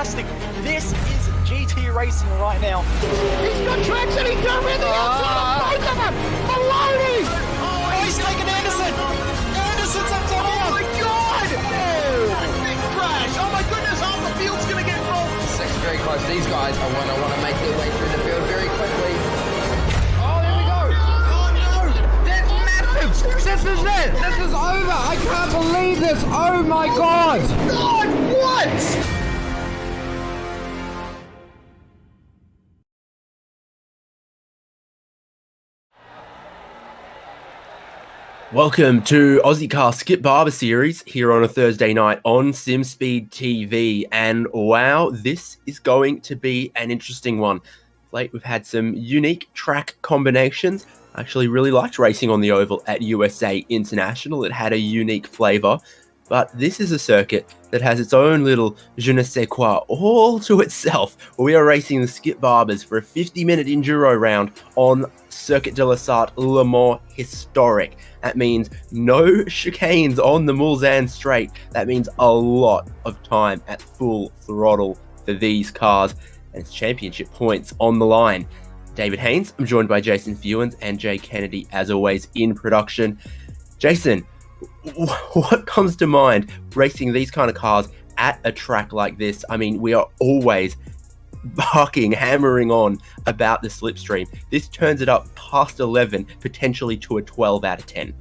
fantastic. This is GT racing right now. He's got traction, he's going around the outside of both of them. Maloney! Oh, he's taking Anderson. Anderson's up top here. Oh my God! Big crash. Oh my goodness, half the field's going to get rolled. Sec's very close. These guys are want to make their way through the field very quickly. Oh, there we go. Oh no! That's massive! This is it! This is over! I can't believe this! Oh my God! God, what? Welcome to Ozicar Skip Barber Series here on a Thursday night on Simspeed TV. And wow, this is going to be an interesting one. Late, we've had some unique track combinations. I actually really liked racing on the oval at USA International. It had a unique flavour. But this is a circuit that has its own little je ne sais quoi all to itself. We are racing the Skip Barbers for a 50-minute enduro round on Circuit de la Sarthe Le Mans Historic. That means no chicanes on the Mulsanne straight. That means a lot of time at full throttle for these cars. And it's championship points on the line. David Haynes, I'm joined by Jason Fewens and Jay Kennedy, as always, in production. Jason, what comes to mind racing these kind of cars at a track like this? I mean, we are always barking, hammering on about the slipstream. This turns it up past 11, potentially to a 12 out of 10.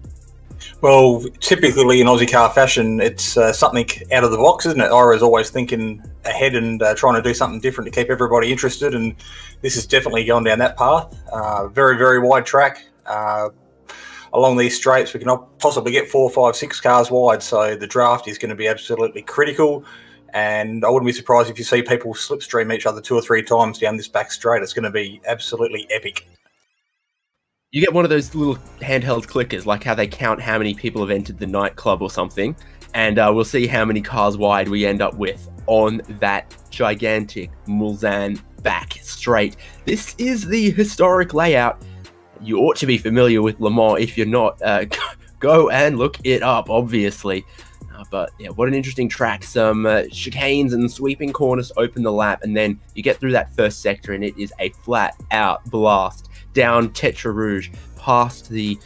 Well, typically in Aussie car fashion, it's something out of the box, isn't it? Ira's always thinking ahead and trying to do something different to keep everybody interested, and this is definitely going down that path. Very, very wide track. Along these straights, we can possibly get 4, 5, 6 cars wide, so the draft is going to be absolutely critical. And I wouldn't be surprised if you see people slipstream each other 2 or 3 times down this back straight. It's going to be absolutely epic. You get one of those little handheld clickers, like how they count how many people have entered the nightclub or something, and we'll see how many cars wide we end up with on that gigantic Mulsanne back straight. This is the historic layout. You ought to be familiar with Le Mans. If you're not, go and look it up, obviously. But yeah, what an interesting track. Some chicanes and sweeping corners to open the lap, and then you get through that first sector, and it is a flat-out blast down Tetra Rouge, past the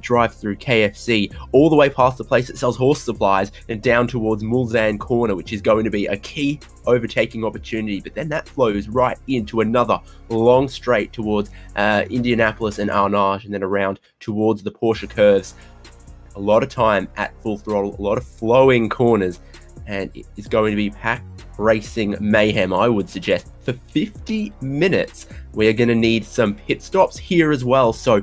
drive-through KFC, all the way past the place that sells horse supplies, and down towards Mulsanne Corner, which is going to be a key overtaking opportunity. But then that flows right into another long straight towards Indianapolis and Arnage, and then around towards the Porsche curves. A lot of time at full throttle, a lot of flowing corners, and it is going to be packed racing mayhem, I would suggest. For 50 minutes, we are going to need some pit stops here as well, so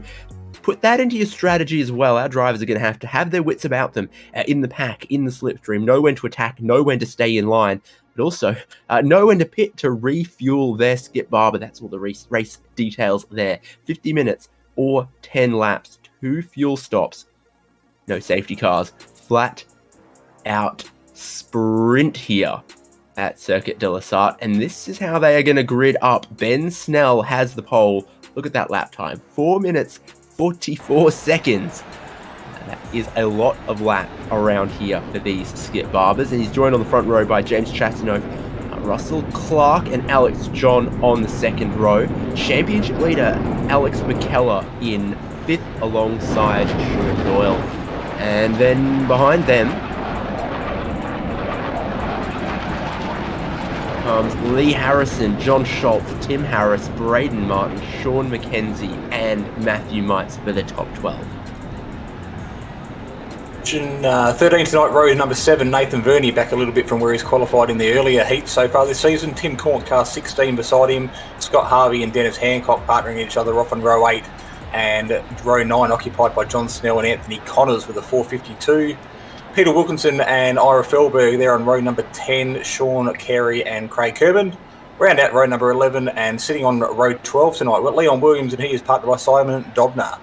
put that into your strategy as well. Our drivers are going to have their wits about them in the pack, in the slipstream, know when to attack, know when to stay in line, but also know when to pit to refuel their Skip Barber. That's all the race details there. 50 minutes or 10 laps, 2 fuel stops, no safety cars, flat out sprint here at Circuit de la Sarthe. And this is how they are going to grid up. Ben Snell has the pole. Look at that lap time, 4 minutes 44 seconds. That is a lot of lap around here for these Skip Barbers. And he's joined on the front row by James Chastanoff, Russell Clark, and Alex John on the second row. Championship leader Alex McKellar in 5th alongside Sean Doyle. And then behind them comes Lee Harrison, John Schultz, Tim Harris, Braden Martin, Sean McKenzie, and Matthew Mites for the top 12. 13 tonight, row number 7, Nathan Verney, back a little bit from where he's qualified in the earlier heat so far this season. Tim Cornt, car 16 beside him. Scott Harvey and Dennis Hancock partnering each other off on row 8. And row 9 occupied by John Snell and Anthony Connors with a 452. Peter Wilkinson and Ira Felberg there on row number 10, Sean Carey and Craig Kerban. Round out row number 11, and sitting on row 12 tonight, we've got Leon Williams, and he is partnered by Simon Dobner.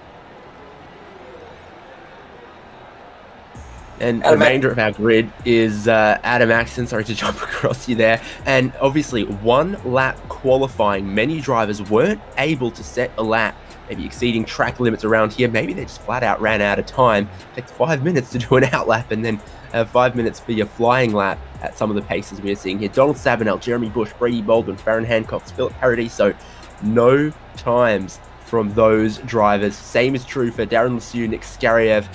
And the remainder of our grid is Adam Axon, sorry to jump across you there. And obviously, 1 lap qualifying. Many drivers weren't able to set a lap maybe exceeding track limits around here. Maybe they just flat out ran out of time. It takes 5 minutes to do an out lap and then 5 minutes for your flying lap at some of the paces we're seeing here. Donald Sabanel, Jeremy Bush, Brady Baldwin, Farron Hancock, Philip Paradiso. No times from those drivers. Same is true for Darren Lesueur, Nick Skariev,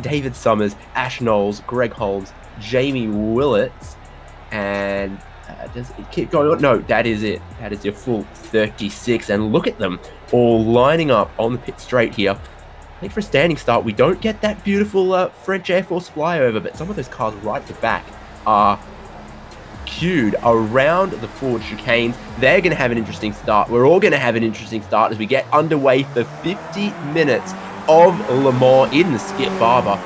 David Summers, Ash Knowles, Greg Holmes, Jamie Willits, and does it keep going on? No, that is it. That is your full 36, and look at them all lining up on the pit straight here. I think for a standing start, we don't get that beautiful French Air Force flyover, but some of those cars right at the back are queued around the forward chicanes. They're going to have an interesting start. We're all going to have an interesting start as we get underway for 50 minutes of Le Mans in the Skip Barber.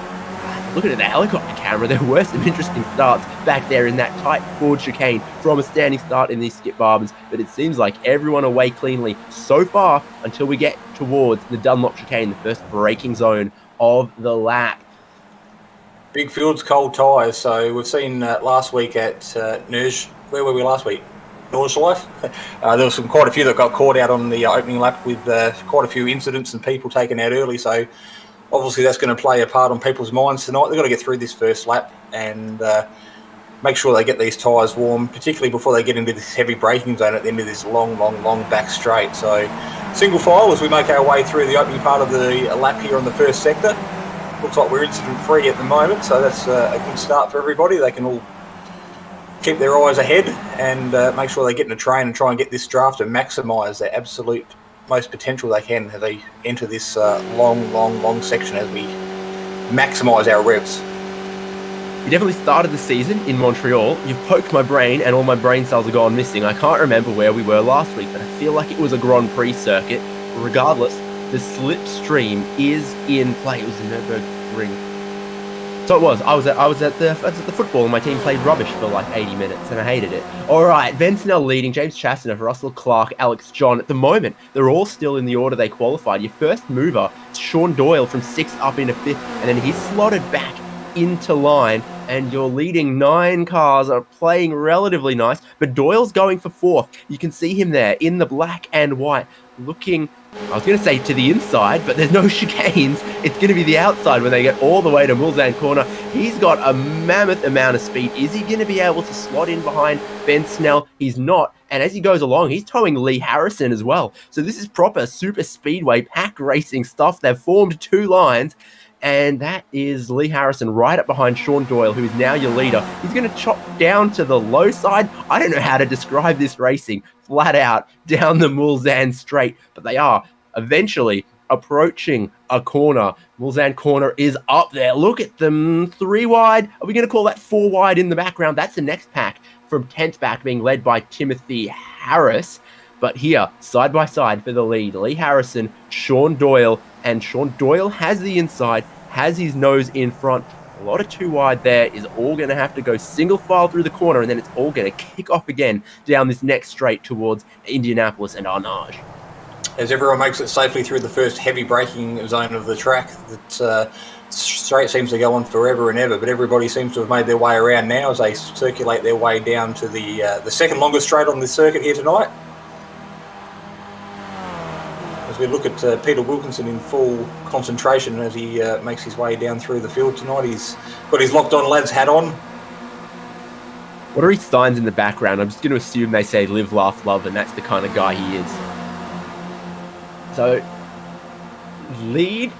Looking at the helicopter camera, there were some interesting starts back there in that tight forward chicane from a standing start in these Skip Barbers, but it seems like everyone away cleanly so far until we get towards the Dunlop chicane, the first braking zone of the lap. Big fields, cold tyres. So we've seen last week at Nerj. Where were we last week? Nordschleife. There was quite a few that got caught out on the opening lap with quite a few incidents and people taken out early. So obviously that's going to play a part on people's minds tonight. They've got to get through this first lap and make sure they get these tyres warm, particularly before they get into this heavy braking zone at the end of this long back straight. So single file as we make our way through the opening part of the lap here on the first sector. Looks like we're incident-free at the moment, so that's a good start for everybody. They can all keep their eyes ahead and make sure they get in a train and try and get this draft and maximise their absolute most potential they can as they enter this long section as we maximise our revs. We definitely started the season in Montreal. You've poked my brain and all my brain cells are gone missing. I can't remember where we were last week, but I feel like it was a Grand Prix circuit. Regardless, the slipstream is in play. It was the Nürburgring. So it was. I was at the football and my team played rubbish for like 80 minutes and I hated it. All right, Ben Snell leading, James Chastanoff, Russell Clark, Alex John. At the moment, they're all still in the order they qualified. Your first mover, Sean Doyle from 6th up into 5th, and then he's slotted back into line, and your leading 9 cars are playing relatively nice, but Doyle's going for 4th. You can see him there in the black and white, looking, I was going to say to the inside, but there's no chicanes. It's going to be the outside when they get all the way to Mulsanne Corner. He's got a mammoth amount of speed. Is he going to be able to slot in behind Ben Snell? He's not. And as he goes along, he's towing Lee Harrison as well. So this is proper super speedway pack racing stuff. They've formed 2 lines. And that is Lee Harrison right up behind Sean Doyle, who is now your leader. He's going to chop down to the low side. I don't know how to describe this racing. Flat out down the Mulsanne straight. But they are eventually approaching a corner. Mulsanne Corner is up there. Look at them. 3 wide. Are we going to call that 4 wide in the background? That's the next pack from 10th back being led by Timothy Harris. But here, side by side for the lead, Lee Harrison, Sean Doyle, and Sean Doyle has the inside, has his nose in front. A lot of 2 wide there is all going to have to go single file through the corner, and then it's all going to kick off again down this next straight towards Indianapolis and Arnage. As everyone makes it safely through the first heavy braking zone of the track, that straight seems to go on forever and ever, but everybody seems to have made their way around now as they circulate their way down to the second longest straight on this circuit here tonight. As we look at Peter Wilkinson in full concentration as he makes his way down through the field tonight. He's got his Locked On Lads hat on. What are his signs in the background? I'm just going to assume they say live, laugh, love, and that's the kind of guy he is. So, lead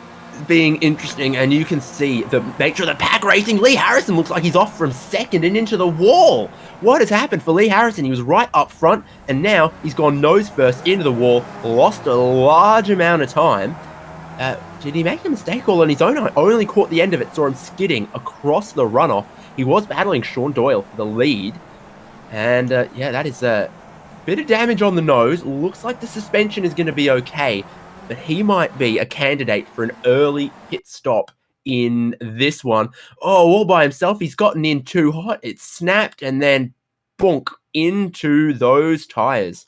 being interesting, and you can see the nature of the pack racing. Lee Harrison looks like he's off from second and into the wall. What has happened for Lee Harrison? He was right up front, and now he's gone nose first into the wall, lost a large amount of time. Did he make a mistake all on his own? I only caught the end of it, saw him skidding across the runoff. He was battling Sean Doyle for the lead, and yeah, that is a bit of damage on the nose. Looks like the suspension is going to be okay, but he might be a candidate for an early pit stop in this one. Oh, all by himself. He's gotten in too hot. It snapped and then bonk into those tyres.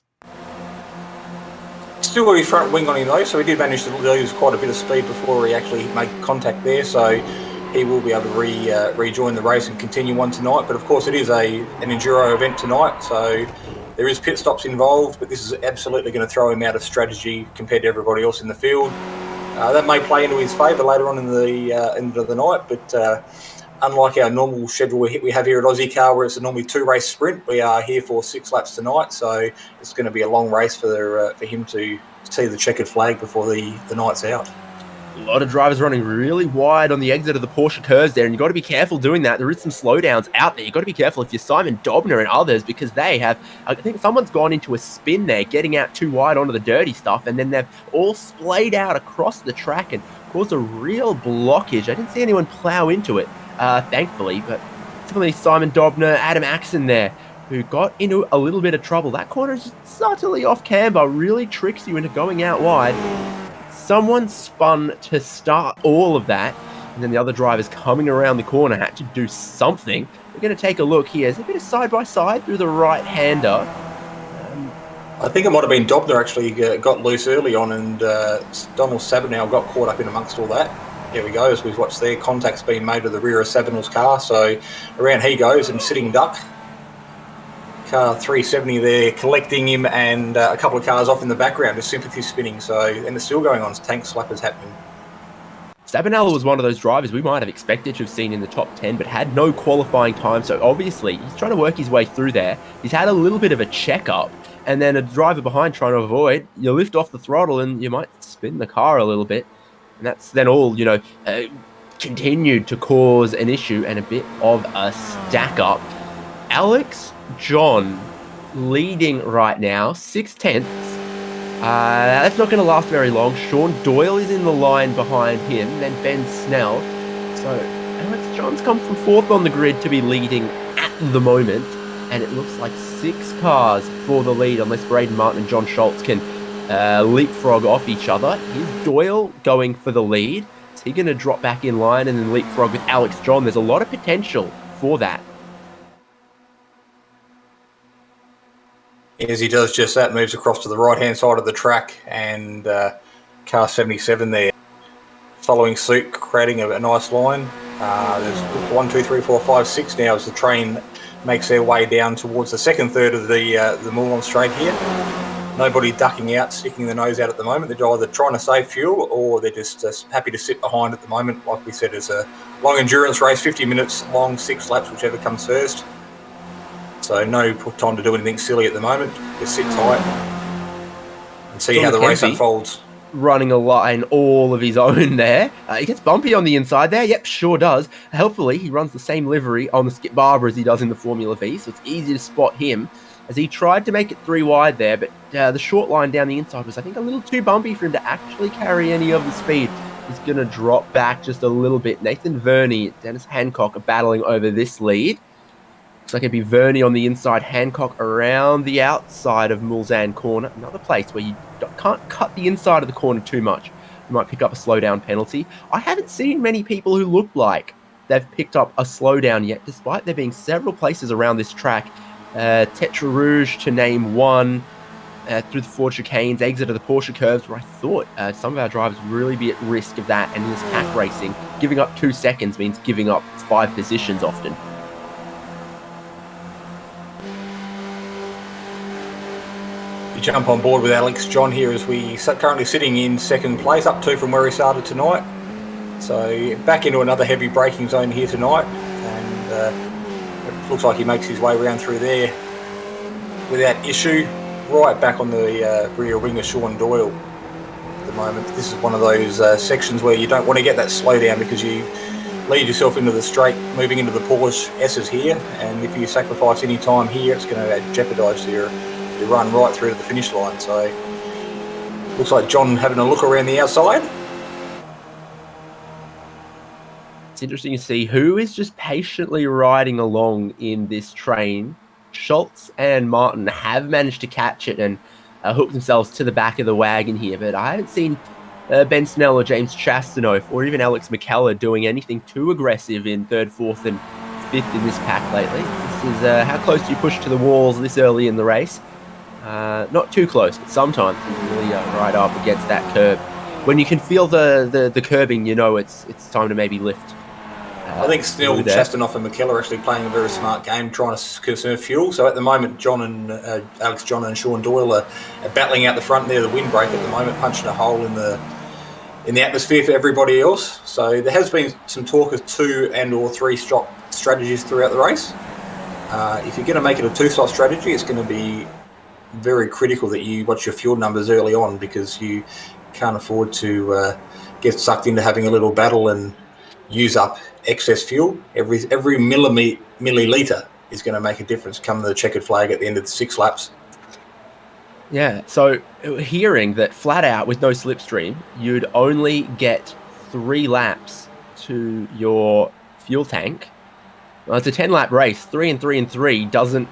Still got his front wing on him though, so he did manage to lose quite a bit of speed before he actually made contact there. So he will be able to rejoin the race and continue on tonight. But of course, it is an enduro event tonight, so There is pit stops involved, but this is absolutely going to throw him out of strategy compared to everybody else in the field. That may play into his favour later on in the end of the night, but unlike our normal schedule we have here at Ozicar, where it's a normally 2-race sprint, we are here for 6 laps tonight, so it's going to be a long race for him to see the checkered flag before the night's out. A lot of drivers running really wide on the exit of the Porsche curves there, and you've got to be careful doing that. There is some slowdowns out there. You've got to be careful if you're Simon Dobner and others, because they have, I think someone's gone into a spin there, getting out too wide onto the dirty stuff, and then they've all splayed out across the track and caused a real blockage. I didn't see anyone plow into it, thankfully, but definitely Simon Dobner, Adam Axon there, who got into a little bit of trouble. That corner is just subtly off camber, really tricks you into going out wide. Someone spun to start all of that, and then the other drivers coming around the corner had to do something. We're going to take a look here. There's a bit of side-by-side through the right-hander. I think it might have been Dobner actually got loose early on, and Donald Sabinal got caught up in amongst all that. There we go, as we've watched there, contact's being made with the rear of Sabinal's car, so around he goes and sitting duck. Car 370 there collecting him, and a couple of cars off in the background, just sympathy spinning, so, and it's still going on, tank slappers happening. Sabinal was one of those drivers we might have expected to have seen in the top 10, but had no qualifying time, so obviously he's trying to work his way through there. He's had a little bit of a check-up, and then a driver behind trying to avoid. You lift off the throttle and you might spin the car a little bit, and that's then all, continued to cause an issue and a bit of a stack-up. Alex John leading right now, 6/10. That's not going to last very long. Sean Doyle is in the line behind him, then Ben Snell. So Alex John's come from 4th on the grid to be leading at the moment, and it looks like 6 cars for the lead, unless Braden Martin and John Schultz can leapfrog off each other. Here's Doyle going for the lead. Is he going to drop back in line and then leapfrog with Alex John? There's a lot of potential for that. As he does just that, moves across to the right-hand side of the track, and car 77 there following suit, creating a nice line. There's 1, 2, 3, 4, 5, 6 now as the train makes their way down towards the second third of the Moulin Straight here. Nobody ducking out, sticking the nose out at the moment. They're either trying to save fuel, or they're just happy to sit behind at the moment. Like we said, it's a long endurance race, 50 minutes long, 6 laps, whichever comes first. So no time to do anything silly at the moment. Just sit tight and see how the race unfolds. Running a line all of his own there. He gets bumpy on the inside there. Yep, sure does. Helpfully, he runs the same livery on the Skip Barber as he does in the Formula V, so it's easy to spot him as he tried to make it 3 wide there, but the short line down the inside was, I think, a little too bumpy for him to actually carry any of the speed. He's going to drop back just a little bit. Nathan Verney, Dennis Hancock are battling over this lead. Looks like it'd be Verney on the inside, Hancock around the outside of Mulsanne corner. Another place where you can't cut the inside of the corner too much. You might pick up a slowdown penalty. I haven't seen many people who look like they've picked up a slowdown yet, despite there being several places around this track. Tetra Rouge to name one, through the Ford chicanes, exit of the Porsche curves, where I thought some of our drivers would really be at risk of that. And in this pack racing, giving up 2 seconds means giving up 5 positions often. Jump on board with Alex John here as we currently sitting in 2nd place, up 2 from where he started tonight. So back into another heavy braking zone here tonight, and it looks like he makes his way around through there without issue, right back on the rear wing of Sean Doyle at the moment. This is one of those sections where you don't want to get that slowdown, because you lead yourself into the straight moving into the Porsche S's here, and if you sacrifice any time here, it's going to jeopardise your run right through to the finish line. So looks like John having a look around the outside. It's interesting to see who is just patiently riding along in this train. Schultz and Martin have managed to catch it and hook themselves to the back of the wagon here, but I haven't seen Ben Snell or James Chastanoff or even Alex McKellar doing anything too aggressive in 3rd, 4th and 5th in this pack lately. This is how close you push to the walls this early in the race. Not too close, but sometimes you really ride up against that curb. When you can feel the curbing, you know it's time to maybe lift I think Snell, Chastanoff and McKellar are actually playing a very smart game, trying to conserve fuel. So at the moment, Alex John and Sean Doyle are battling out the front there, the windbreak at the moment, punching a hole in the atmosphere for everybody else. So there has been some talk of 2 and or 3 stop strategies throughout the race. If you're going to make it a 2-stop strategy, it's going to be very critical that you watch your fuel numbers early on, because you can't afford to get sucked into having a little battle and use up excess fuel. Every milliliter is going to make a difference come the checkered flag at the end of the 6 laps. Yeah, so hearing that flat out with no slipstream, you'd only get 3 laps to your fuel tank. Well, it's a 10-lap race. 3 and 3 and 3 doesn't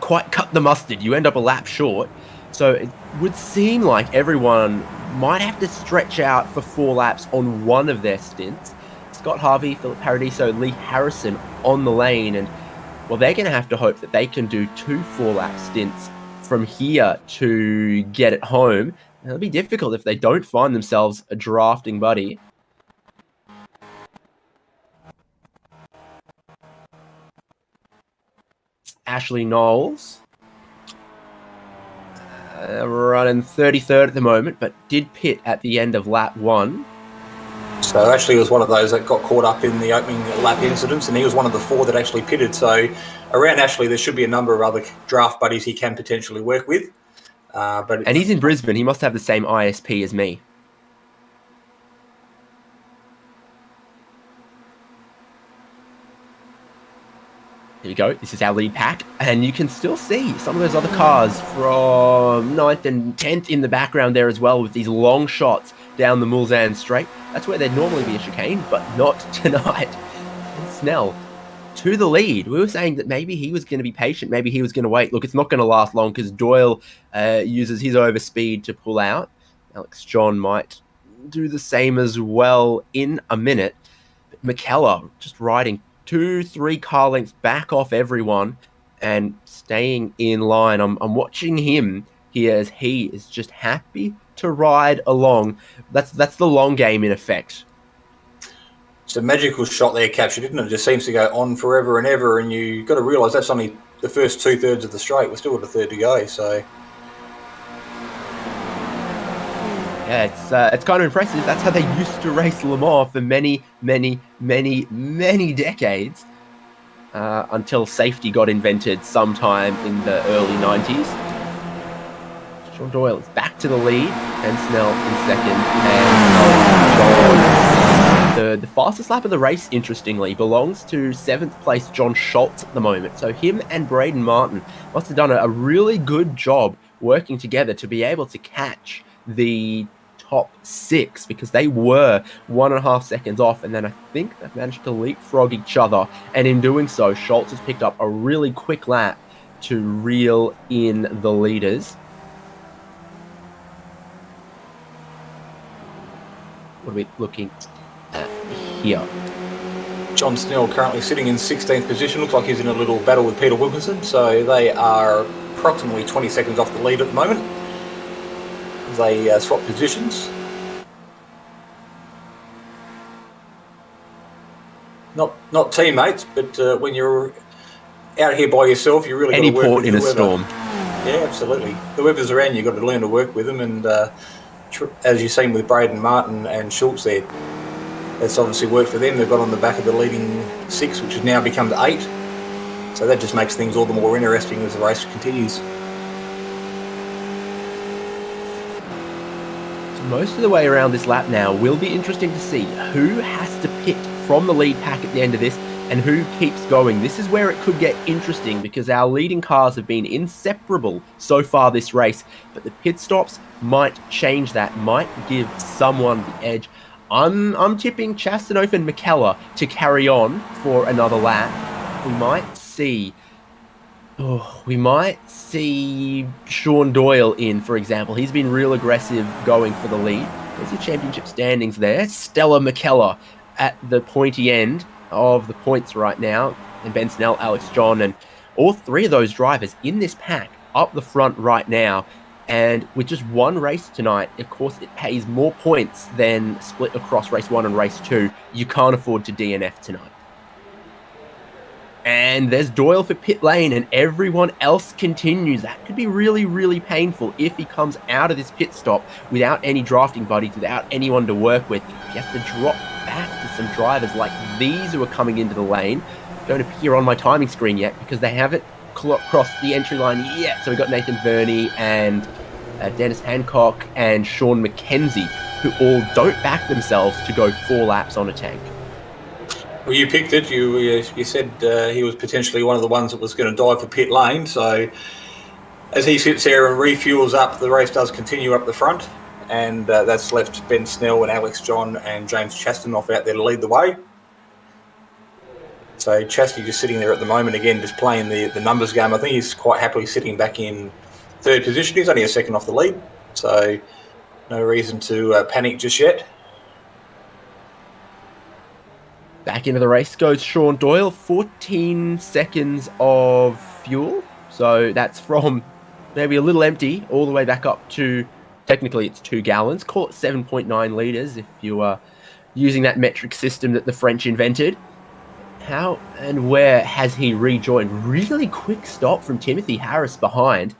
quite cut the mustard. You end up a lap short. So it would seem like everyone might have to stretch out for 4 laps on one of their stints. Scott Harvey, Philip Paradiso, Lee Harrison on the lane, and well, they're going to have to hope that they can do 2 4-lap stints from here to get it home. It'll be difficult if they don't find themselves a drafting buddy. Ashley Knowles running 33rd at the moment, but did pit at the end of lap 1. So Ashley was one of those that got caught up in the opening lap incidents, and he was one of the 4 that actually pitted. So around Ashley, there should be a number of other draft buddies he can potentially work with. And he's in Brisbane. He must have the same ISP as me. Here we go. This is our lead pack, and you can still see some of those other cars from 9th and 10th in the background there as well, with these long shots down the Mulsanne Straight. That's where there'd normally be a chicane, but not tonight. And Snell to the lead. We were saying that maybe he was going to be patient, maybe he was going to wait. Look, it's not going to last long because Doyle uses his overspeed to pull out. Alex John might do the same as well in a minute. But McKellar just riding 2-3 car lengths back off everyone and staying in line. I'm watching him here as he is just happy to ride along. That's the long game in effect. It's a magical shot there captured, isn't it? It just seems to go on forever and ever, and you've got to realise that's only the first 2/3 of the straight. We're still got a third to go, so... Yeah, it's kind of impressive. That's how they used to race Le Mans for many, many, many, many decades, until safety got invented sometime in the early 90s. Sean Doyle is back to the lead, and Snell in second. And the fastest lap of the race, interestingly, belongs to 7th place John Schultz at the moment. So him and Braden Martin must have done a really good job working together to be able to catch the top 6, because they were 1.5 seconds off, and then I think they've managed to leapfrog each other, and in doing so, Schultz has picked up a really quick lap to reel in the leaders. What are we looking at here? John Snell currently sitting in 16th position. Looks like he's in a little battle with Peter Wilkinson, so they are approximately 20 seconds off the lead at the moment. They swap positions. Not teammates, but when you're out here by yourself, you really got to work port with in whoever. A storm. Yeah, absolutely. Whoever's around, you've got to learn to work with them, and as you've seen with Braden Martin and Schultz there, that's obviously worked for them. They've got on the back of the leading 6, which has now become to 8. So that just makes things all the more interesting as the race continues. Most of the way around this lap now will be interesting to see who has to pit from the lead pack at the end of this and who keeps going. This is where it could get interesting, because our leading cars have been inseparable so far this race, but the pit stops might change that, might give someone the edge. I'm tipping Chastanoff and McKellar to carry on for another lap. We might see Sean Doyle in, for example. He's been real aggressive going for the lead. There's your championship standings there. Stella McKellar at the pointy end of the points right now. And Ben Snell, Alex John, and all 3 of those drivers in this pack up the front right now. And with just one race tonight, of course, it pays more points than split across race 1 and race 2. You can't afford to DNF tonight. And there's Doyle for pit lane, and everyone else continues. That could be really, really painful if he comes out of this pit stop without any drafting buddies, without anyone to work with. He has to drop back to some drivers like these who are coming into the lane. Don't appear on my timing screen yet because they haven't crossed the entry line yet. So we've got Nathan Verney and Dennis Hancock and Sean McKenzie, who all don't back themselves to go 4 laps on a tank. Well, you picked it. You said he was potentially one of the ones that was going to dive for pit lane. So as he sits there and refuels up, the race does continue up the front. And that's left Ben Snell and Alex John and James Chastanoff out there to lead the way. So Chastity just sitting there at the moment, again, just playing the numbers game. I think he's quite happily sitting back in 3rd position. He's only a second off the lead. So no reason to panic just yet. Back into the race goes Sean Doyle, 14 seconds of fuel. So that's from maybe a little empty all the way back up to, technically it's 2 gallons. Call it 7.9 litres if you are using that metric system that the French invented. How and where has he rejoined? Really quick stop from Timothy Harris behind.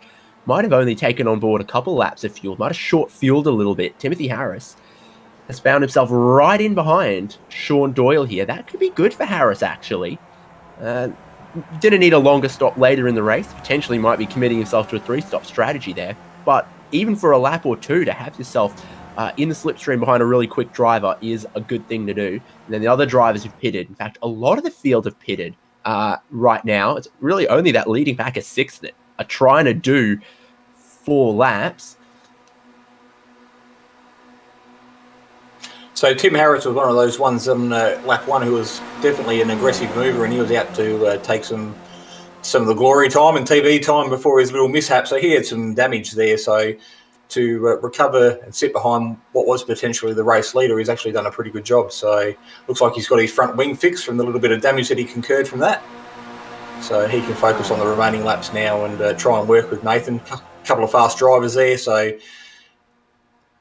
Might have only taken on board a couple laps of fuel. Might have short-fueled a little bit. Timothy Harris has found himself right in behind Sean Doyle here. That could be good for Harris, actually. Didn't need a longer stop later in the race. Potentially might be committing himself to a 3-stop strategy there. But even for a lap or 2, to have yourself in the slipstream behind a really quick driver is a good thing to do. And then the other drivers who've pitted, in fact, a lot of the field have pitted right now. It's really only that leading back a 6th that are trying to do 4 laps. So Tim Harris was one of those ones on lap 1 who was definitely an aggressive mover, and he was out to take some of the glory time and TV time before his little mishap. So he had some damage there. So to recover and sit behind what was potentially the race leader, he's actually done a pretty good job. So looks like he's got his front wing fixed from the little bit of damage that he incurred from that. So he can focus on the remaining laps now and try and work with Nathan. A couple of fast drivers there. So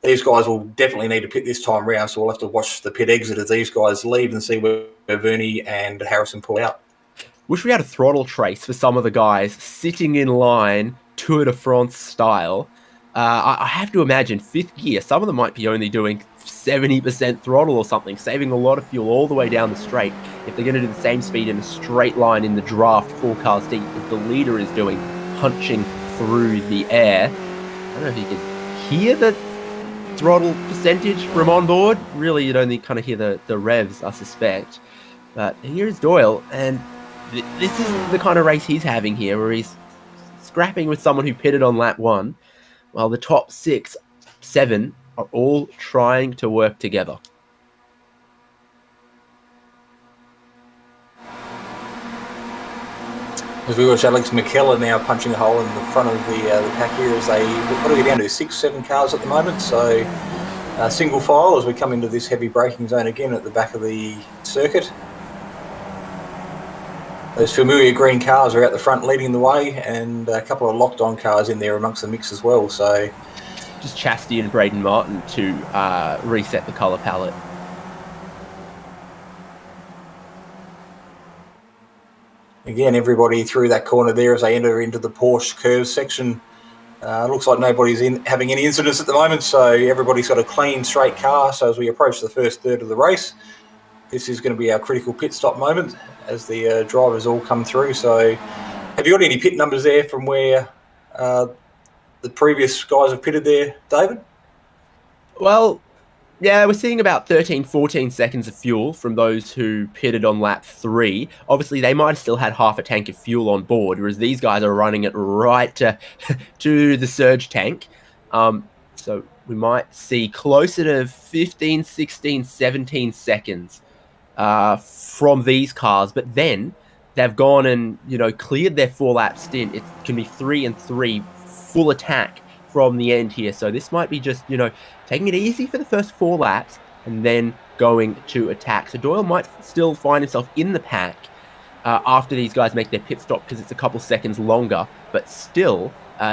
these guys will definitely need to pit this time round, so we'll have to watch the pit exit as these guys leave and see where Verney and Harrison pull out. Wish we had a throttle trace for some of the guys sitting in line, Tour de France style. I have to imagine 5th gear, some of them might be only doing 70% throttle or something, saving a lot of fuel all the way down the straight if they're going to do the same speed in a straight line in the draft 4 cars deep as the leader is doing, punching through the air. I don't know if you can hear the throttle percentage from on board. Really, you'd only kind of hear the revs, I suspect. But here's Doyle, and this is the kind of race he's having here, where he's scrapping with someone who pitted on lap 1, while the top 6, 7 are all trying to work together. As we watch Alex McKellar now punching a hole in the front of the pack here as they, what do we get down to, 6, 7 cars at the moment. So single file as we come into this heavy braking zone again at the back of the circuit. Those familiar green cars are out the front leading the way, and a couple of locked-on cars in there amongst the mix as well. So just Chastity and Braden Martin to reset the colour palette. Again, everybody through that corner there as they enter into the Porsche curve section. Looks like nobody's having any incidents at the moment, so everybody's got a clean, straight car. So as we approach the first third of the race, this is going to be our critical pit stop moment as the drivers all come through. So have you got any pit numbers there from where the previous guys have pitted there, David? Well, yeah, we're seeing about 13, 14 seconds of fuel from those who pitted on lap 3. Obviously, they might have still had half a tank of fuel on board, whereas these guys are running it right to the surge tank. So we might see closer to 15, 16, 17 seconds from these cars. But then they've gone and, cleared their 4-lap stint. It can be 3 and 3 full attack from the end here. So this might be just, taking it easy for the first 4 laps and then going to attack. So Doyle might still find himself in the pack after these guys make their pit stop because it's a couple seconds longer, but still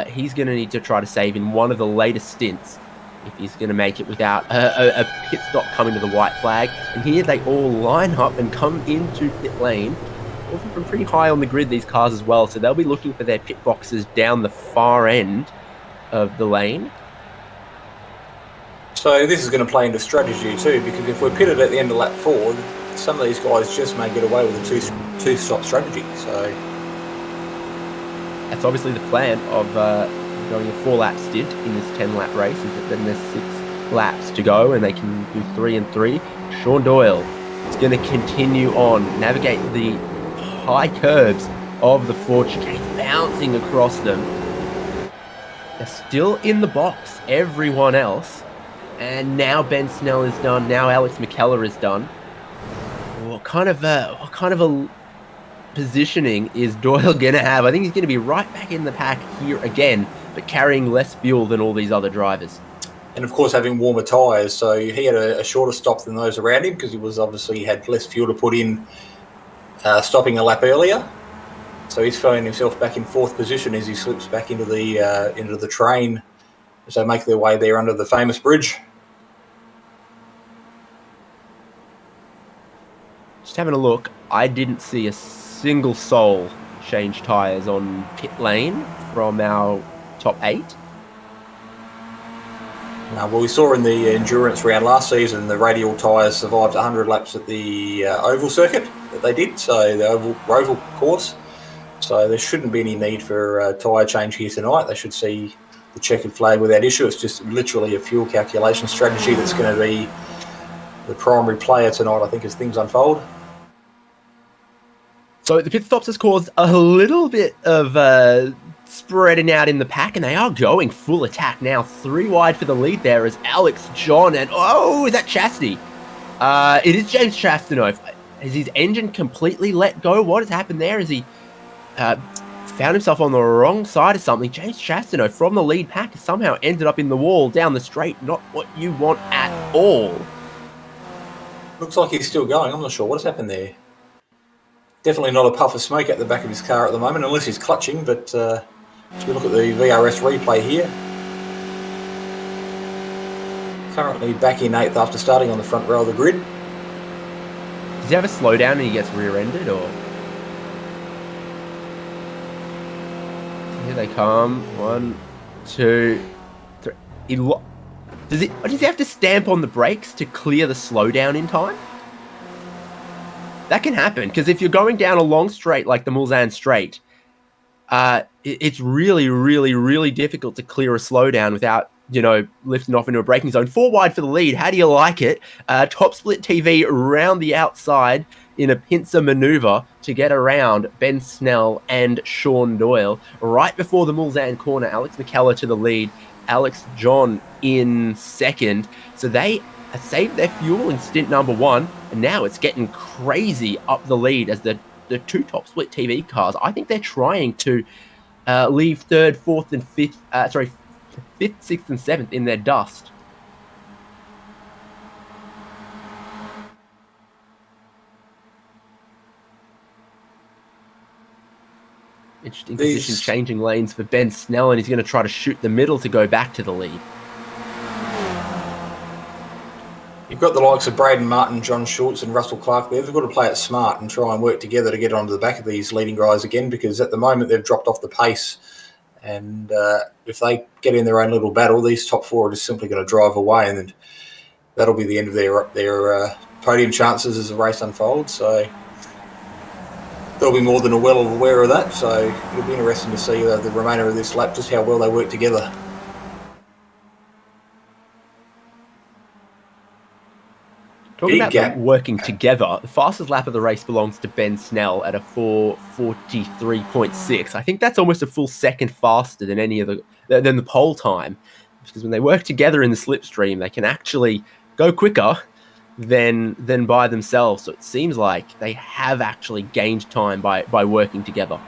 he's going to need to try to save in one of the latest stints if he's going to make it without a pit stop coming to the white flag. And here they all line up and come into pit lane. Also from pretty high on the grid, these cars as well, so they'll be looking for their pit boxes down the far end of the lane. So this is going to play into strategy too, because if we're pitted at the end of lap 4, some of these guys just may get away with a two-stop strategy. So that's obviously the plan of going a 4-lap stint in this 10-lap race, is that then there's 6 laps to go and they can do 3 and 3. Sean Doyle is going to continue on, navigate the high curves of the Ford chicane, bouncing across them. They're still in the box, everyone else. And now Ben Snell is done. Now Alex McKellar is done. What kind of a positioning is Doyle going to have? I think he's going to be right back in the pack here again, but carrying less fuel than all these other drivers. And of course having warmer tyres, so he had a shorter stop than those around him because he had less fuel to put in, stopping a lap earlier. So he's finding himself back in 4th position as he slips back into the train as they make their way there under the famous bridge. Just having a look, I didn't see a single soul change tyres on pit lane from our top 8. Well, we saw in the endurance round last season, the radial tyres survived 100 laps at the oval circuit that they did, so the oval course. So there shouldn't be any need for a tyre change here tonight. They should see the checkered flag without issue. It's just literally a fuel calculation strategy that's going to be the primary player tonight, I think, as things unfold. So the pit stops has caused a little bit of spreading out in the pack, and they are going full attack now. 3 wide for the lead there is Alex, John, and is that Chastity? It is James Chastanoff. Has his engine completely let go? What has happened there? Has he found himself on the wrong side of something? James Chastanoff from the lead pack has somehow ended up in the wall down the straight. Not what you want at all. Looks like he's still going. I'm not sure what has happened there. Definitely not a puff of smoke at the back of his car at the moment, unless he's clutching, but if you look at the VRS replay here, currently back in 8th after starting on the front row of the grid. Does he have a slowdown and he gets rear-ended, or? Here they come. 1, 2, 3. Does he have to stamp on the brakes to clear the slowdown in time? That can happen, because if you're going down a long straight like the Mulsanne Straight, it's really, really, really difficult to clear a slowdown without, lifting off into a braking zone. 4 wide for the lead. How do you like it? Top split TV around the outside in a pincer maneuver to get around Ben Snell and Sean Doyle. Right before the Mulsanne corner, Alex McKellar to the lead. Alex John in 2nd. So they saved their fuel in stint number 1, and now it's getting crazy up the lead as the 2 top split TV cars. I think they're trying to leave 3rd, 4th, and 5th, 5th, 6th, and 7th in their dust. Interesting position changing lanes for Ben Snell, and he's going to try to shoot the middle to go back to the lead. You've got the likes of Braden Martin, John Schultz and Russell Clark there. They've got to play it smart and try and work together to get onto the back of these leading guys again, because at the moment they've dropped off the pace. And if they get in their own little battle, these top 4 are just simply going to drive away, and that'll be the end of their podium chances as the race unfolds. So they'll be more than well aware of that. So it'll be interesting to see the remainder of this lap, just how well they work together. Talking about them working together, the fastest lap of the race belongs to Ben Snell at a 4:43.6. I think that's almost a full second faster than than the pole time, because when they work together in the slipstream, they can actually go quicker than by themselves. So it seems like they have actually gained time by working together.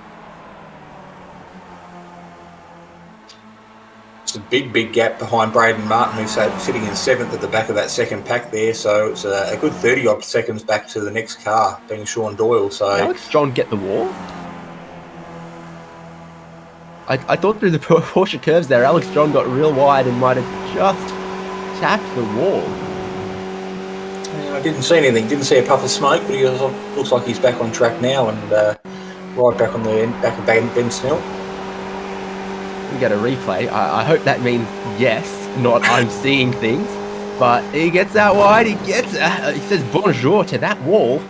It's a big gap behind Braden Martin, who's sitting in 7th at the back of that second pack there. So it's a good 30-odd seconds back to the next car, being Sean Doyle. So Alex John get the wall? I thought through the Porsche curves there, Alex John got real wide and might have just tapped the wall. Yeah, I didn't see anything. Didn't see a puff of smoke, but he looks like he's back on track now and right back on the back of Ben Snell. We get a replay. I hope that means yes, not I'm seeing things. But he gets out wide. He says bonjour to that wall.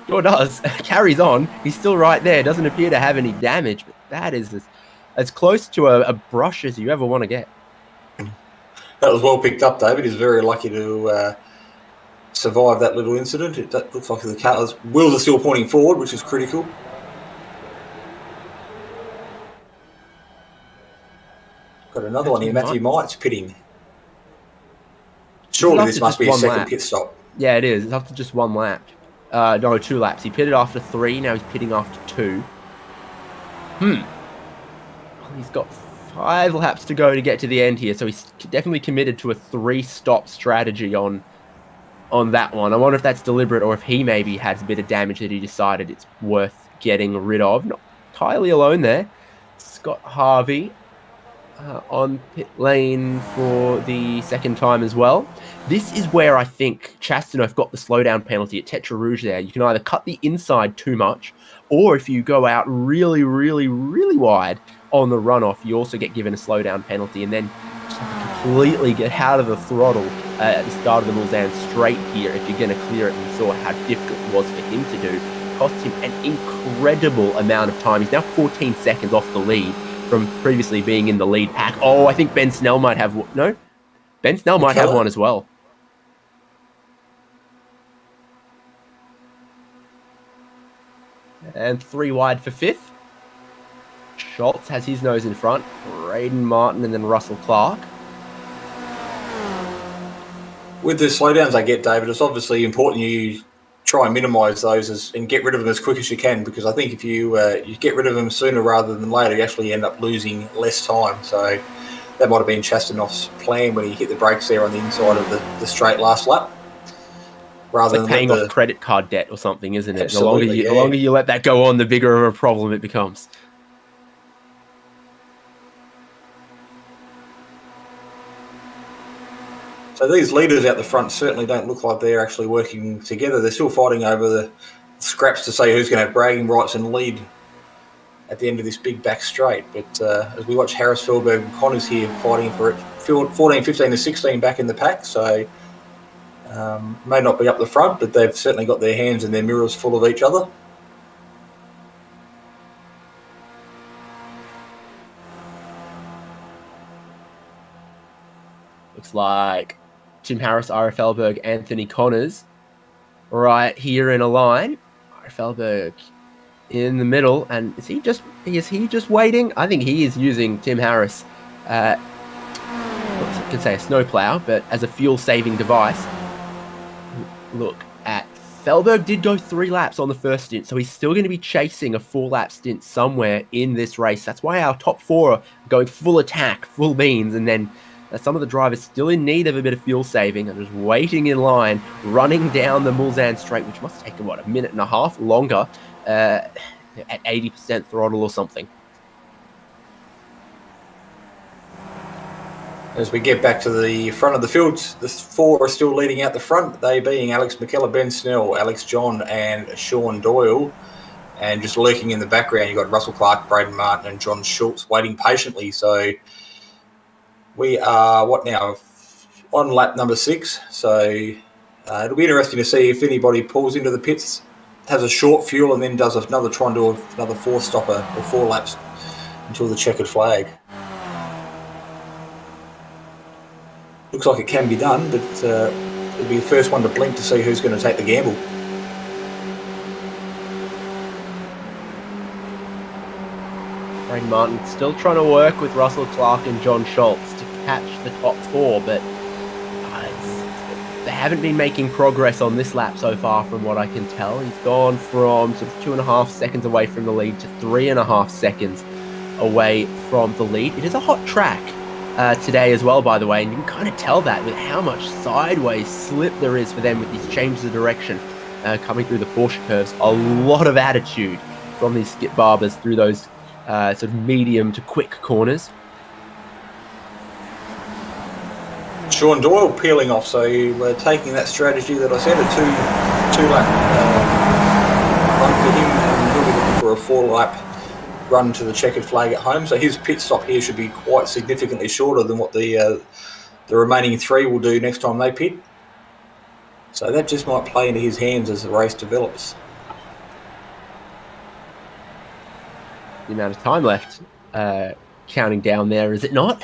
Sure does. Carries on. He's still right there. Doesn't appear to have any damage, but that is as close to a brush as you ever want to get. That was well picked up, David. He's very lucky to survive that little incident. It looks like the car's wheels are still pointing forward, which is critical. Got another one here. Matthew Might's pitting. Surely this must be a second pit stop. Yeah, it is. It's after just one lap. No, 2 laps. He pitted after 3. Now he's pitting after 2. He's got 5 laps to go to get to the end here, so he's definitely committed to a 3-stop strategy on that one. I wonder if that's deliberate or if he maybe has a bit of damage that he decided it's worth getting rid of. Not entirely alone there. Scott Harvey on pit lane for the second time as well. This is where I think Chastanoff got the slowdown penalty at Tetra Rouge there. You can either cut the inside too much, or if you go out really, really, really wide on the runoff, you also get given a slowdown penalty, and then just have to completely get out of the throttle at the start of the Mulsanne straight here if you're going to clear it. And you saw how difficult it was for him to do. It cost him an incredible amount of time. He's now 14 seconds off the lead from previously being in the lead pack. Oh, I think Ben Snell might have... No? Ben Snell might have one as well. And 3 wide for 5th. Schultz has his nose in front. Braden Martin and then Russell Clark. With the slowdowns I get, David, it's obviously important you try and minimise those and get rid of them as quick as you can, because I think if you get rid of them sooner rather than later, you actually end up losing less time. So that might have been Chastanoff's plan when he hit the brakes there on the inside of the straight last lap. Rather than paying off credit card debt or something, isn't it? Absolutely, the longer you let that go on, the bigger of a problem it becomes. So these leaders out the front certainly don't look like they're actually working together. They're still fighting over the scraps to say who's going to have bragging rights and lead at the end of this big back straight. But as we watch Harris, Feldberg and Connors here fighting for it, 14, 15 and 16 back in the pack. So may not be up the front, but they've certainly got their hands and their mirrors full of each other. Looks like Tim Harris, Ira Feldberg, Anthony Connors right here in a line. Ira Feldberg in the middle, and is he just waiting? I think he is using Tim Harris, I could say a snowplow, but as a fuel-saving device. Look at Feldberg did go 3 laps on the first stint, so he's still going to be chasing a 4-lap stint somewhere in this race. That's why our top 4 are going full attack, full beans, and then some of the drivers still in need of a bit of fuel saving and just waiting in line, running down the Mulsanne straight, which must take, a minute and a half longer at 80% throttle or something. As we get back to the front of the field, the 4 are still leading out the front, they being Alex McKellar, Ben Snell, Alex John and Sean Doyle. And just lurking in the background, you've got Russell Clark, Braden Martin and John Schultz waiting patiently. So we are, on lap number 6. So it'll be interesting to see if anybody pulls into the pits, has a short fuel and then does try and do another 4-stopper or 4 laps until the checkered flag. Looks like it can be done, but it'll be the first one to blink to see who's going to take the gamble. Braden Martin still trying to work with Russell Clark and John Schultz to catch the top 4, but they haven't been making progress on this lap so far from what I can tell. He's gone from sort of 2.5 seconds away from the lead to 3.5 seconds away from the lead. It is a hot track today as well, by the way, and you can kind of tell that with how much sideways slip there is for them with these changes of direction coming through the Porsche curves. A lot of attitude from these Skip Barbers through those sort of medium to quick corners. Sean Doyle peeling off, so we're taking that strategy that I said, a two-lap run for him, and he'll be looking for a 4-lap run to the checkered flag at home. So his pit stop here should be quite significantly shorter than what the remaining 3 will do next time they pit. So that just might play into his hands as the race develops. The amount of time left counting down there, is it not?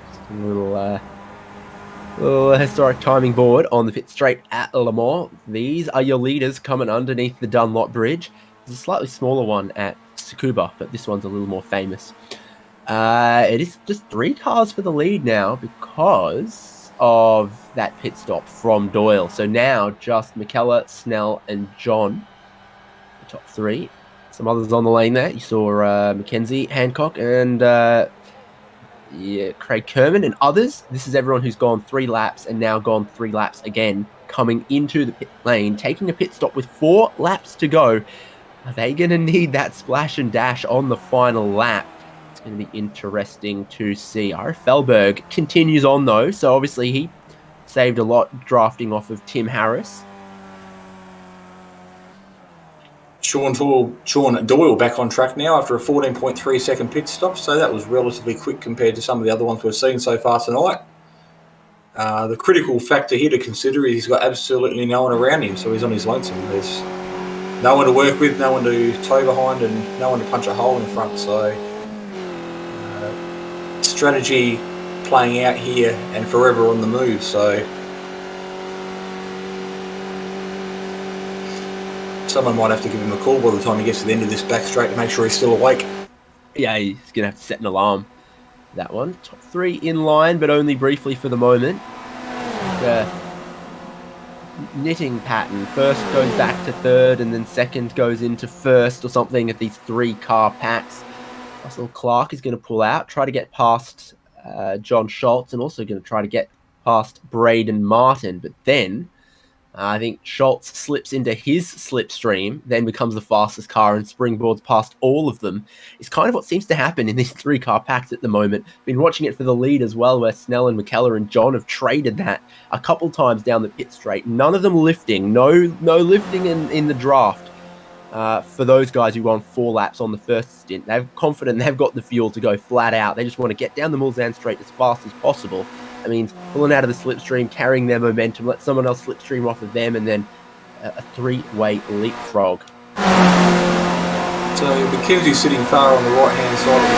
Just a little historic timing board on the pit straight at Le Mans. These are your leaders coming underneath the Dunlop Bridge. There's a slightly smaller one at Tsukuba, but this one's a little more famous. It is just 3 cars for the lead now because of that pit stop from Doyle. So now just McKellar, Snell, and John, the top 3. Some others on the lane there. You saw Mackenzie, Hancock, and Craig Kerman and others. This is everyone who's gone 3 laps and now gone 3 laps again, coming into the pit lane, taking a pit stop with 4 laps to go. Are they going to need that splash and dash on the final lap? It's going to be interesting to see. Ira Felberg continues on though, so obviously he saved a lot drafting off of Tim Harris. Sean Doyle back on track now after a 14.3 second pit stop, so that was relatively quick compared to some of the other ones we've seen so far tonight. The critical factor here to consider is he's got absolutely no one around him, so he's on his lonesome. There's no one to work with, no one to tow behind, and no one to punch a hole in front, so strategy playing out here and forever on the move. So someone might have to give him a call by the time he gets to the end of this back straight to make sure he's still awake. Yeah, he's going to have to set an alarm. That one. Top 3 in line, but only briefly for the moment. Knitting pattern. First goes back to 3rd, and then 2nd goes into 1st or something at these 3-car packs. Russell Clark is going to pull out, try to get past John Schultz, and also going to try to get past Braden Martin. But then I think Schultz slips into his slipstream, then becomes the fastest car and springboards past all of them. It's kind of what seems to happen in these 3-car packs at the moment. Been watching it for the lead as well, where Snell and McKellar and John have traded that a couple times down the pit straight. None of them lifting. No lifting in the draft. For those guys who won 4 laps on the first stint. They're confident they've got the fuel to go flat out. They just want to get down the Mulsanne straight as fast as possible. That means pulling out of the slipstream, carrying their momentum, let someone else slipstream off of them, and then a 3-way leapfrog. So Mackenzie's sitting far on the right-hand side of the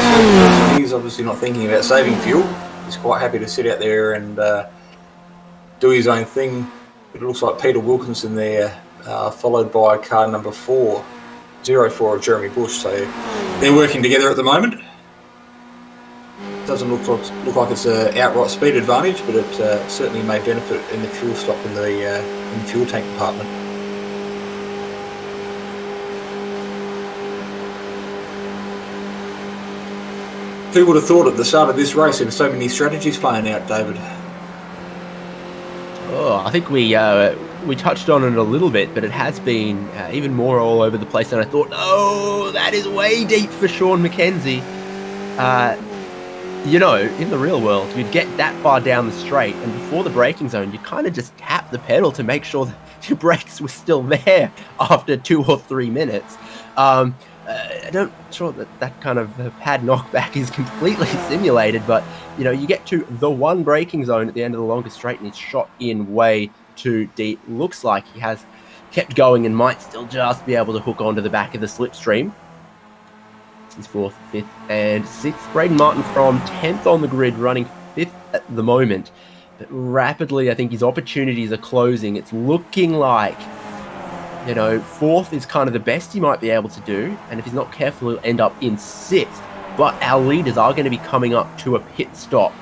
circuit. He's obviously not thinking about saving fuel. He's quite happy to sit out there and do his own thing. It looks like Peter Wilkinson there, followed by car number 4, 04 of Jeremy Bush. So they're working together at the moment. Doesn't look like it's an outright speed advantage, but it certainly may benefit in the fuel stop in the fuel tank department. Who would have thought at the start of this race there were so many strategies playing out, David? Oh, I think we touched on it a little bit, but it has been even more all over the place than I thought. Oh, that is way deep for Sean Mackenzie. You know, in the real world, you'd get that far down the straight, and before the braking zone, you kind of just tap the pedal to make sure that your brakes were still there after 2 or 3 minutes. I'm not sure that kind of pad knockback is completely simulated, but, you know, you get to the one braking zone at the end of the longest straight, and it's shot in way too deep. Looks like he has kept going and might still just be able to hook onto the back of the slipstream. He's 4th, 5th, and 6th. Braden Martin from 10th on the grid, running 5th at the moment. But rapidly, I think his opportunities are closing. It's looking like, you know, 4th is kind of the best he might be able to do. And if he's not careful, he'll end up in 6th. But our leaders are going to be coming up to a pit stop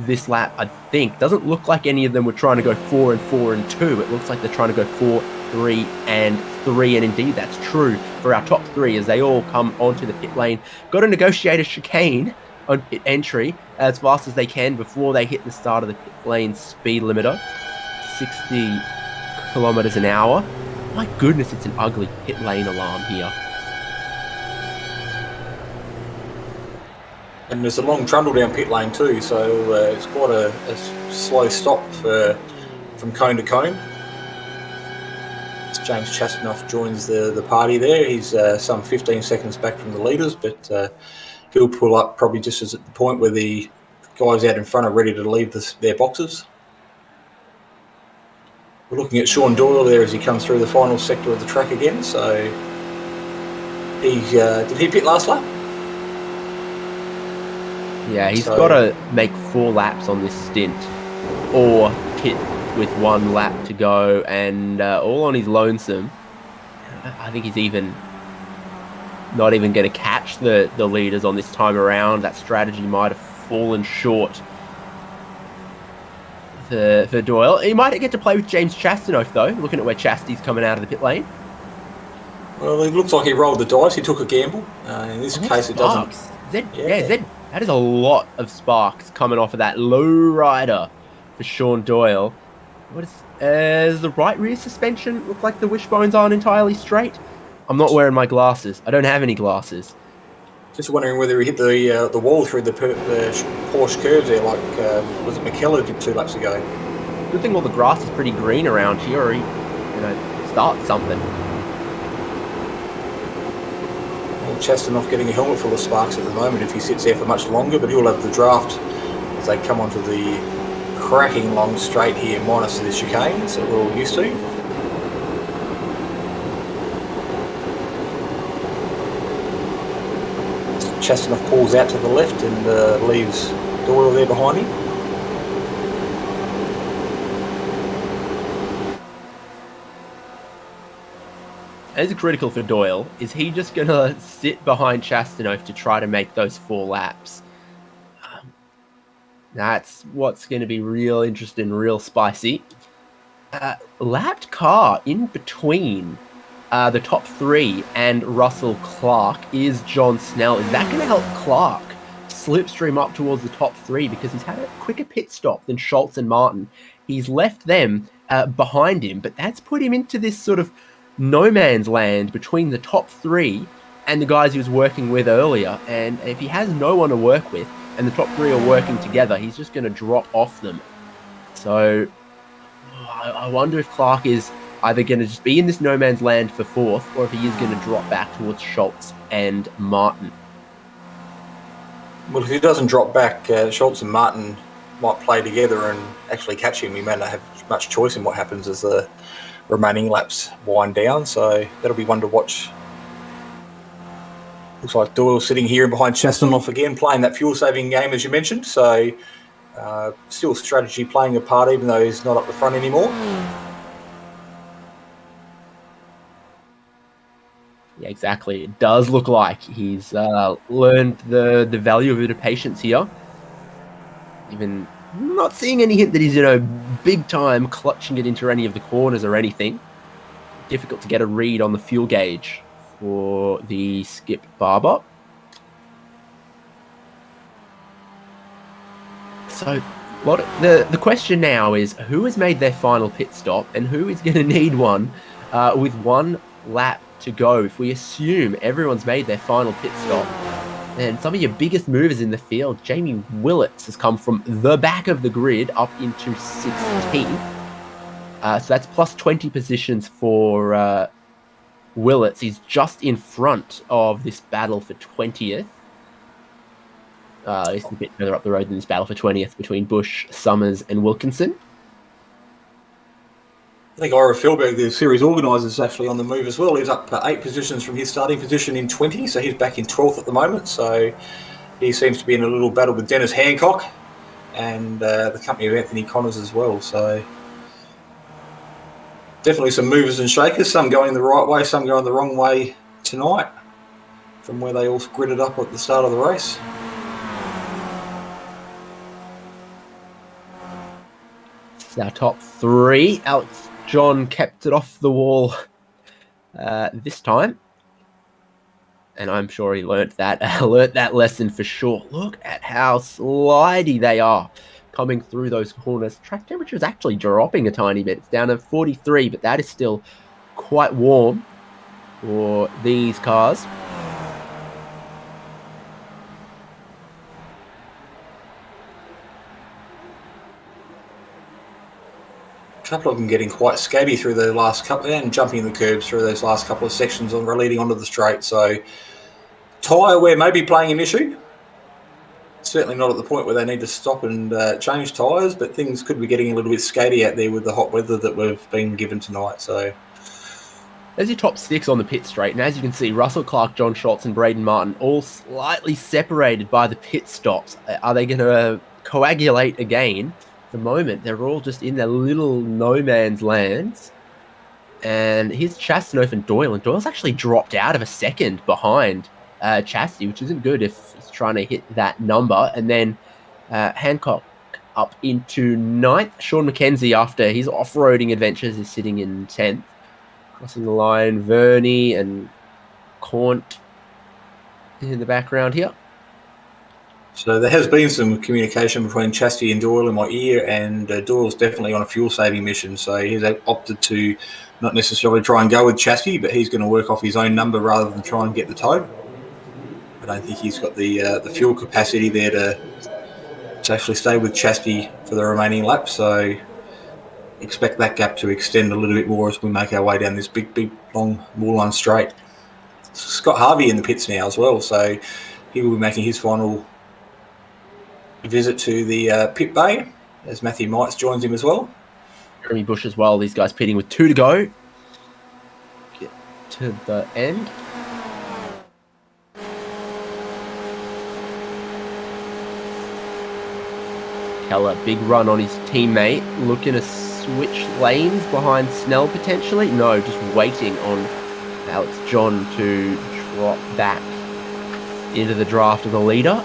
this lap, I think. Doesn't look like any of them were trying to go 4 and 4 and 2. It looks like they're trying to go 4, 3 and 3, and indeed that's true for our top 3 as they all come onto the pit lane. Got to negotiate a chicane on pit entry as fast as they can before they hit the start of the pit lane speed limiter, 60 kilometers an hour. My goodness, it's an ugly pit lane alarm here. And there's a long trundle down pit lane too, so it's quite a slow stop from cone to cone. As James Chastanoff joins the party there. He's some 15 seconds back from the leaders, but he'll pull up probably just as at the point where the guys out in front are ready to leave their boxes. We're looking at Sean Doyle there as he comes through the final sector of the track again. So did he pit last lap? Yeah, he's got to make 4 laps on this stint, or pit with 1 lap to go, and all on his lonesome. I think he's not even going to catch the leaders on this time around. That strategy might have fallen short for Doyle. He might get to play with James Chastanoff, though, looking at where Chasty's coming out of the pit lane. Well, it looks like he rolled the dice. He took a gamble. In this case, it doesn't. That is a lot of sparks coming off of that low rider for Sean Doyle. Does the right rear suspension look like the wishbones aren't entirely straight? I'm not wearing my glasses. I don't have any glasses. Just wondering whether he hit the wall through the Porsche curves there, like was it McKellar did 2 laps ago. Good thing all the grass is pretty green around here, or he, start something. Well, Chastanoff getting a helmet full of sparks at the moment if he sits there for much longer, but he'll have the draft as they come onto the cracking long straight here, minus the chicanes that we're all used to. Chastanoff pulls out to the left and leaves Doyle there behind him. As critical for Doyle, is he just going to sit behind Chastanoff to try to make those 4 laps? That's what's going to be real interesting, real spicy. Lapped car in between the top 3 and Russell Clark is John Snell. Is that going to help Clark slipstream up towards the top 3, because he's had a quicker pit stop than Schultz and Martin? He's left them behind him, but that's put him into this sort of no man's land between the top 3 and the guys he was working with earlier. And if he has no one to work with and the top 3 are working together, he's just going to drop off them. So I wonder if Clark is either going to just be in this no man's land for 4th, or if he is going to drop back towards Schultz and Martin. Well, if he doesn't drop back, Schultz and Martin might play together and actually catch him. He may not have much choice in what happens as the remaining laps wind down, so that'll be one to watch. Looks like Doyle sitting here behind Chastanoff again, playing that fuel-saving game, as you mentioned, so still strategy playing a part, even though he's not up the front anymore. Yeah, exactly. It does look like he's learned the value of a bit of patience here. Even not seeing any hint that he's, big time clutching it into any of the corners or anything. Difficult to get a read on the fuel gauge for the Skip Barber. So the question now is, who has made their final pit stop and who is going to need one with 1 lap to go? If we assume everyone's made their final pit stop, then some of your biggest movers in the field, Jamie Willits has come from the back of the grid up into 16th. So that's plus 20 positions for Willits. He's just in front of this battle for 20th. He's a bit further up the road than this battle for 20th between Bush, Summers and Wilkinson. I think Ira Philberg, the series organiser, is actually on the move as well. He's up 8 positions from his starting position in 20, so he's back in 12th at the moment. So he seems to be in a little battle with Dennis Hancock and the company of Anthony Connors as well. So definitely some movers and shakers, some going the right way, some going the wrong way tonight from where they all gridded up at the start of the race. It's our top 3. Alex John kept it off the wall this time, and I'm sure he learnt that lesson for sure. Look at how slidey they are coming through those corners. Track temperature is actually dropping a tiny bit. It's down to 43, but that is still quite warm for these cars. A couple of them getting quite skaty through the last couple and jumping the curbs through those last couple of sections on leading onto the straight. So tyre wear may be playing an issue. Certainly not at the point where they need to stop and change tyres, but things could be getting a little bit skaty out there with the hot weather that we've been given tonight. So there's your top 6 on the pit straight, and as you can see, Russell Clark, John Scholz and Braden Martin all slightly separated by the pit stops. Are they going to coagulate again? At the moment, they're all just in their little no man's lands. And here's Chastanoff and Doyle, and Doyle's actually dropped out of a second behind Chastity, which isn't good if he's trying to hit that number. And then Hancock up into 9th. Sean McKenzie, after his off-roading adventures, is sitting in 10th. Crossing the line, Verney and Cornt in the background here. So there has been some communication between Chastity and Doyle in my ear, and Doyle's definitely on a fuel-saving mission. So he's opted to not necessarily try and go with Chastity, but he's going to work off his own number rather than try and get the tow. I don't think he's got the fuel capacity there to actually stay with Chastity for the remaining lap. So expect that gap to extend a little bit more as we make our way down this big, long Moorline straight. Scott Harvey in the pits now as well, so he will be making his final visit to the pit bay as Matthew Mites joins him as well. Jeremy Bush as well. These guys pitting with 2 to go. Get to the end. Keller, big run on his teammate, looking to switch lanes behind Snell potentially. No, just waiting on Alex John to drop back into the draft of the leader.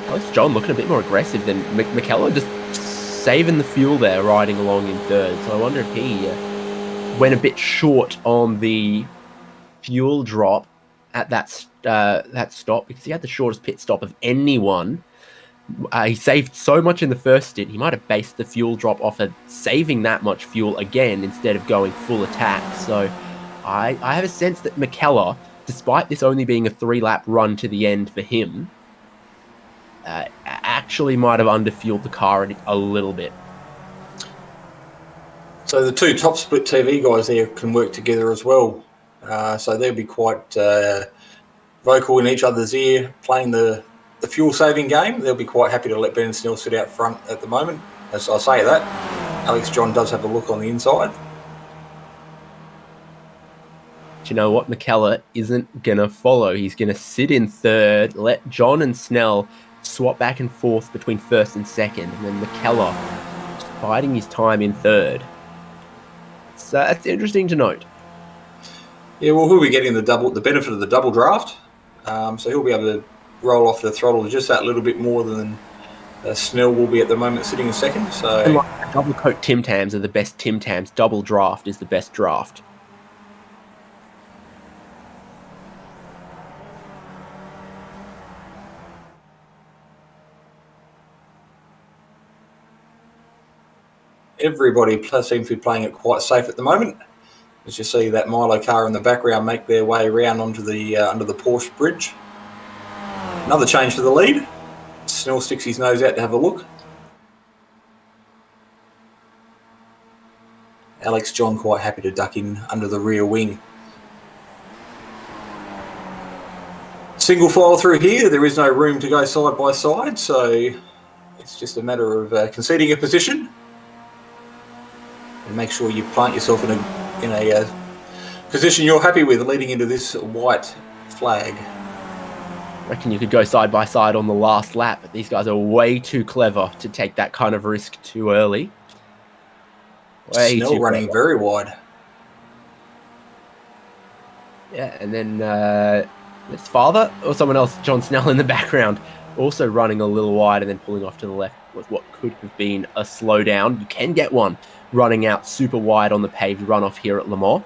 Alex John looking a bit more aggressive than McKellar, just saving the fuel there, riding along in 3rd. So I wonder if he went a bit short on the fuel drop at that stop, because he had the shortest pit stop of anyone. He saved so much in the first stint, he might have based the fuel drop off of saving that much fuel again instead of going full attack. So I have a sense that McKellar, despite this only being a 3-lap run to the end for him, actually might have underfueled the car a little bit. So the 2 top split TV guys there can work together as well. So they'll be quite vocal in each other's ear, playing the fuel-saving game. They'll be quite happy to let Ben Snell sit out front at the moment. As I say that, Alex John does have a look on the inside. Do you know what? McKellar isn't going to follow. He's going to sit in 3rd, let John and Snell swap back and forth between 1st and 2nd, and then McKellar just biding his time in 3rd. So that's interesting to note. Yeah, well, he'll be getting the benefit of the double draft. So he'll be able to roll off the throttle just that little bit more than Snell will be at the moment sitting in 2nd. So and like double coat Tim Tams are the best Tim Tams. Double draft is the best draft. Everybody seems to be playing it quite safe at the moment. As you see that Milo car in the background make their way around onto the under the Porsche bridge. Another change for the lead. Snell sticks his nose out to have a look. Alex John quite happy to duck in under the rear wing. Single file through here. There is no room to go side by side, so it's just a matter of conceding a position. And make sure you plant yourself in a position you're happy with leading into this white flag. I reckon you could go side by side on the last lap, but these guys are way too clever to take that kind of risk too early. Snell running very wide. Yeah, and then his father or someone else, John Snell in the background, also running a little wide and then pulling off to the left with what could have been a slowdown. You can get one running out super wide on the paved runoff here at Le Mans.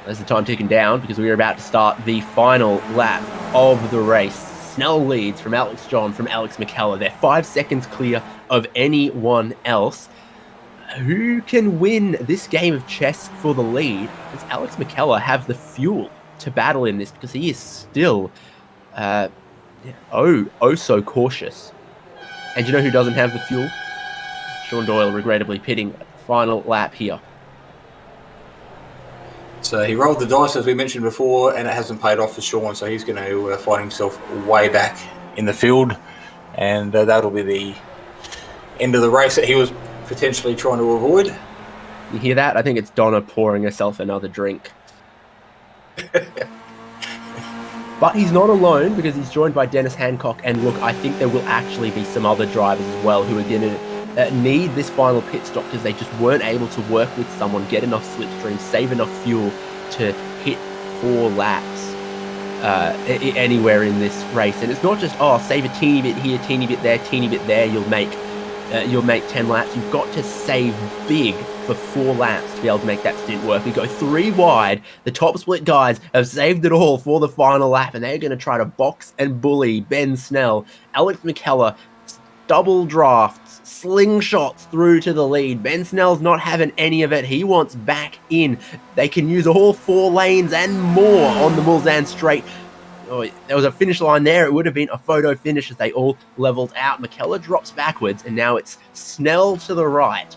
There's the time ticking down because we are about to start the final lap of the race. Snell leads from Alex John, from Alex McKellar. They're 5 seconds clear of anyone else. Who can win this game of chess for the lead? Does Alex McKellar have the fuel to battle in this? Because he is still so cautious. And you know who doesn't have the fuel? Sean Doyle regrettably pitting at the final lap here. So he rolled the dice, as we mentioned before, and it hasn't paid off for Sean, so he's going to find himself way back in the field, and that'll be the end of the race that he was potentially trying to avoid. You hear that? I think it's Donna pouring herself another drink. But he's not alone, because he's joined by Dennis Hancock, and look, I think there will actually be some other drivers as well who are going to need this final pit stop because they just weren't able to work with someone, get enough slipstream, save enough fuel to hit 4 laps anywhere in this race. And it's not just, save a teeny bit here, teeny bit there, you'll make 10 laps. You've got to save big for 4 laps to be able to make that stint work. We go 3 wide. The top split guys have saved it all for the final lap, and they're going to try to box and bully Ben Snell. Alex McKellar, double drafts, slingshots through to the lead. Ben Snell's not having any of it. He wants back in. They can use all 4 lanes and more on the Mulsanne straight. Oh, there was a finish line there. It would have been a photo finish as they all leveled out. McKellar drops backwards, and now it's Snell to the right,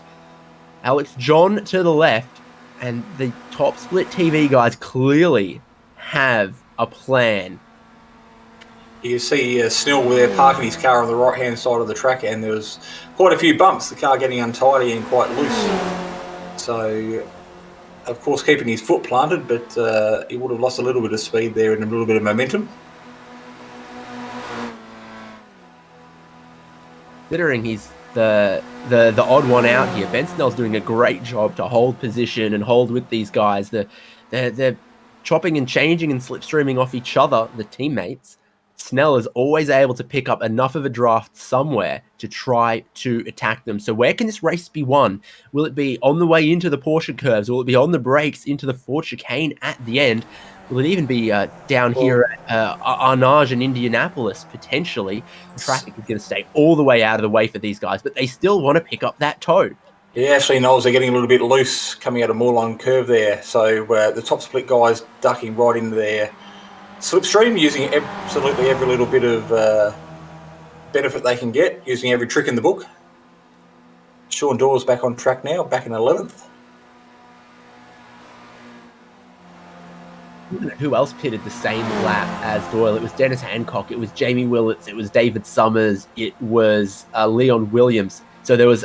Alex John to the left, and the top split TV guys clearly have a plan. You see Snell there parking his car on the right-hand side of the track, and there was quite a few bumps, the car getting untidy and quite loose. So, of course, keeping his foot planted, but he would have lost a little bit of speed there and a little bit of momentum. Considering he's the odd one out here, Ben Snell's doing a great job to hold position and hold with these guys. They're chopping and changing and slipstreaming off each other, the teammates. Snell is always able to pick up enough of a draft somewhere to try to attack them. So where can this race be won? Will it be on the way into the Porsche curves? Will it be on the brakes into the Ford chicane at the end? Will it even be down here at Arnage and Indianapolis, potentially? The traffic is going to stay all the way out of the way for these guys, but they still want to pick up that toe. Yeah, actually, Knowles, they're getting a little bit loose coming out of Moorlong curve there. So the top split guys ducking right into their slipstream, using absolutely every little bit of benefit they can get, using every trick in the book. Sean Doyle's back on track now, back in 11th. Who else pitted the same lap as Doyle? It was Dennis Hancock, it was Jamie Willits, it was David Summers, it was Leon Williams. So there was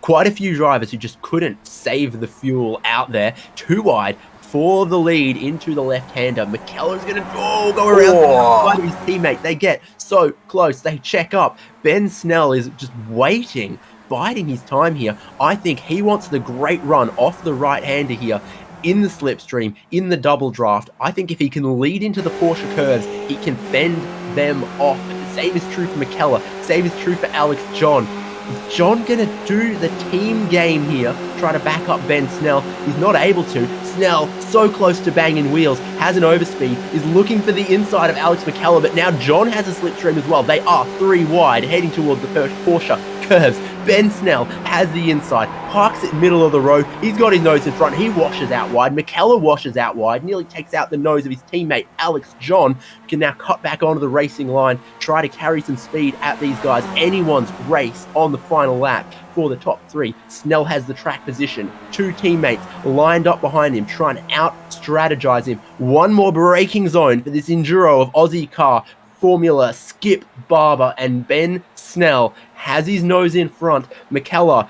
quite a few drivers who just couldn't save the fuel out there. 2 wide for the lead into the left-hander. McKellar's going to go around the side of his teammate. They get so close. They check up. Ben Snell is just waiting, biding his time here. I think he wants the great run off the right-hander here in the slipstream, in the double draft. I think if he can lead into the Porsche curves, he can fend them off. But the same is true for McKellar. Same is true for Alex John. Is John going to do the team game here, try to back up Ben Snell? He's not able to. Snell, so close to banging wheels, has an overspeed, is looking for the inside of Alex McKellar, but now John has a slipstream as well. They are 3 wide, heading towards the Porsche curves. Ben Snell has the inside, parks it middle of the road. He's got his nose in front. He washes out wide. McKellar washes out wide, nearly takes out the nose of his teammate, Alex John, who can now cut back onto the racing line, try to carry some speed at these guys. Anyone's race on the final lap for the top 3. Snell has the track position. 2 teammates lined up behind him, trying to out-strategize him. One more braking zone for this Enduro of Ozicar, Formula, Skip Barber, and Ben Snell has his nose in front. McKellar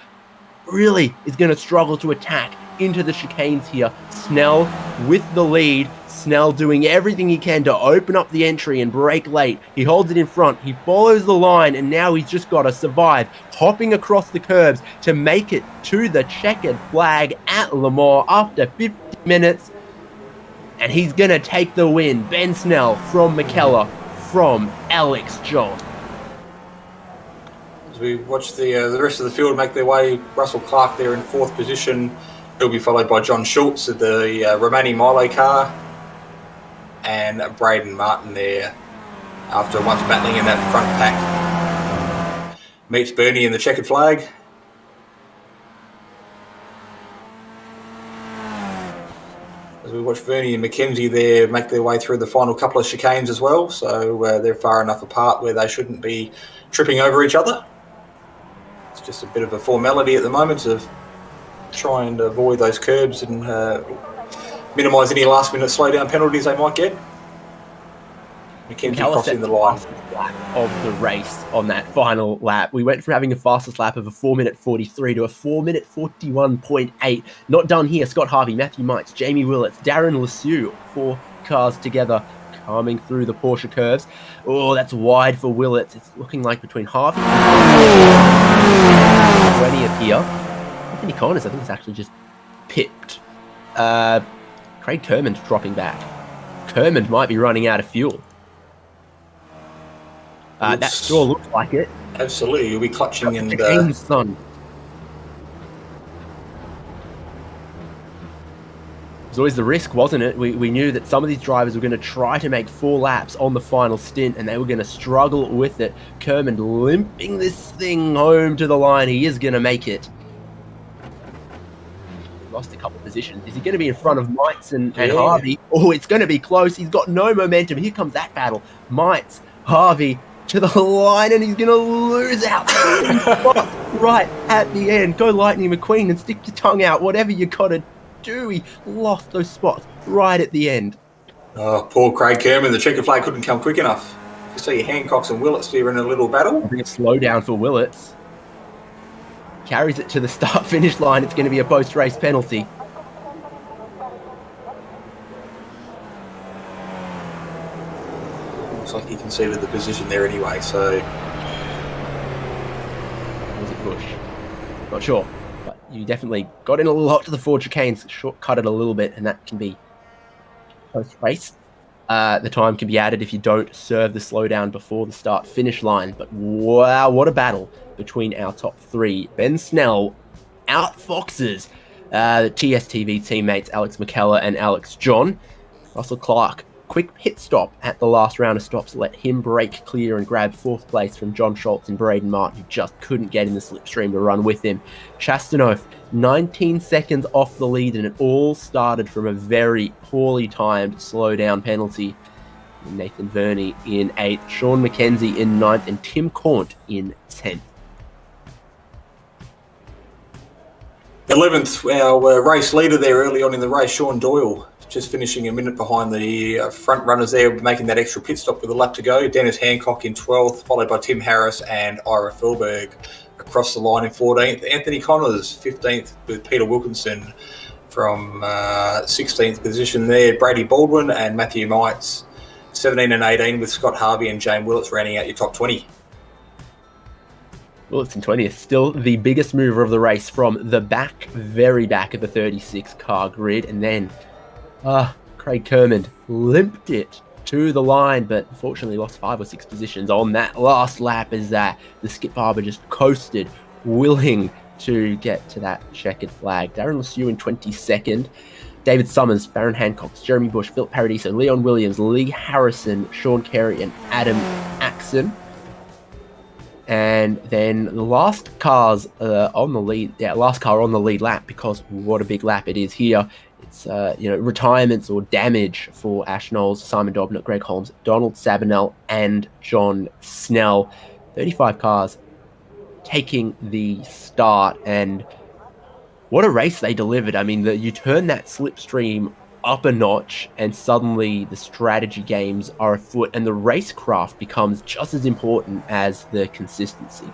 really is going to struggle to attack into the chicanes here. Snell with the lead. Snell doing everything he can to open up the entry and brake late. He holds it in front. He follows the line, and now he's just got to survive, hopping across the curbs to make it to the checkered flag at Le Mans after 50 minutes. And he's going to take the win. Ben Snell from McKellar, from Alex John. As we watch the rest of the field make their way, Russell Clark there in 4th position, He'll be followed by John Schultz of the remaining Milo car, and Braden Martin there after once battling in that front pack. Meets Bernie in the checkered flag. As we watch Bernie and Mackenzie there make their way through the final couple of chicanes as well, so they're far enough apart where they shouldn't be tripping over each other. It's just a bit of a formality at the moment of trying to avoid those curbs and minimise any last-minute slowdown penalties they might get. Mackenzie crossing the line. Of the race on that final lap. We went from having the fastest lap of a 4-minute 43 to a 4-minute 41.8. Not done here. Scott Harvey, Matthew Mites, Jamie Willits, Darren Lasue, 4 cars together coming through the Porsche curves. Oh, that's wide for Willits. It's looking like between Harvey and 20th here. Anthony Connors, I think, is actually just pipped. Craig Kermond's dropping back. Kermond might be running out of fuel. That sure looks like it. Absolutely, you'll be clutching and... Son. It was always the risk, wasn't it? We knew that some of these drivers were going to try to make 4 laps on the final stint, and they were going to struggle with it. Kermond limping this thing home to the line. He is going to make it. Lost a couple of positions. Is he going to be in front of Mites and Harvey? Oh, it's going to be close. He's got no momentum. Here comes that battle. Mites, Harvey to the line, and he's going to lose out right at the end. Go Lightning McQueen and stick your tongue out. Whatever you got to do. He lost those spots right at the end. Oh, poor Craig Kerman. The checker flag couldn't come quick enough. You see Hancock's and Willits there in a little battle. I think it's slow down for Willits. Carries it to the start-finish line. It's going to be a post-race penalty. Looks like he conceded the position there anyway, so... Was it Bush? Not sure. But you definitely got in a little hot to the 4 chicanes, shortcut it a little bit, and that can be post-race. The time can be added if you don't serve the slowdown before the start-finish line. But wow, what a battle between our top 3. Ben Snell outfoxes the TSTV teammates Alex McKellar and Alex John. Russell Clark, quick pit stop at the last round of stops, let him break clear and grab 4th place from John Schultz and Braden Martin, who just couldn't get in the slipstream to run with him. Chastanov, 19 seconds off the lead, and it all started from a very poorly timed slowdown penalty. Nathan Verney in 8th, Sean McKenzie in 9th, and Tim Cornt in 10th. 11th, our race leader there early on in the race, Sean Doyle, just finishing a minute behind the front runners there, making that extra pit stop with a lap to go. Dennis Hancock in 12th, followed by Tim Harris and Ira Felberg across the line in 14th. Anthony Connors, 15th, with Peter Wilkinson from 16th position there. Brady Baldwin and Matthew Mites, 17 and 18, with Scott Harvey and James Willits rounding out your top 20. Willits in 20th, still the biggest mover of the race from the back, very back of the 36 car grid. And then Craig Kermond limped it to the line, but unfortunately lost 5 or 6 positions on that last lap as the Skip Barber just coasted, willing to get to that checkered flag. Darren Lasue in 22nd. David Summers, Baron Hancock, Jeremy Bush, Philip Paradiso, Leon Williams, Lee Harrison, Sean Carey, and Adam Axon. And then the last cars on the lead, last car on the lead lap, because what a big lap it is here. It's retirements or damage for Ash Knowles, Simon Dobnett, Greg Holmes, Donald Sabanel, and John Snell. 35 cars taking the start, and what a race they delivered. I mean, you turn that slipstream up a notch, and suddenly the strategy games are afoot, and the racecraft becomes just as important as the consistency.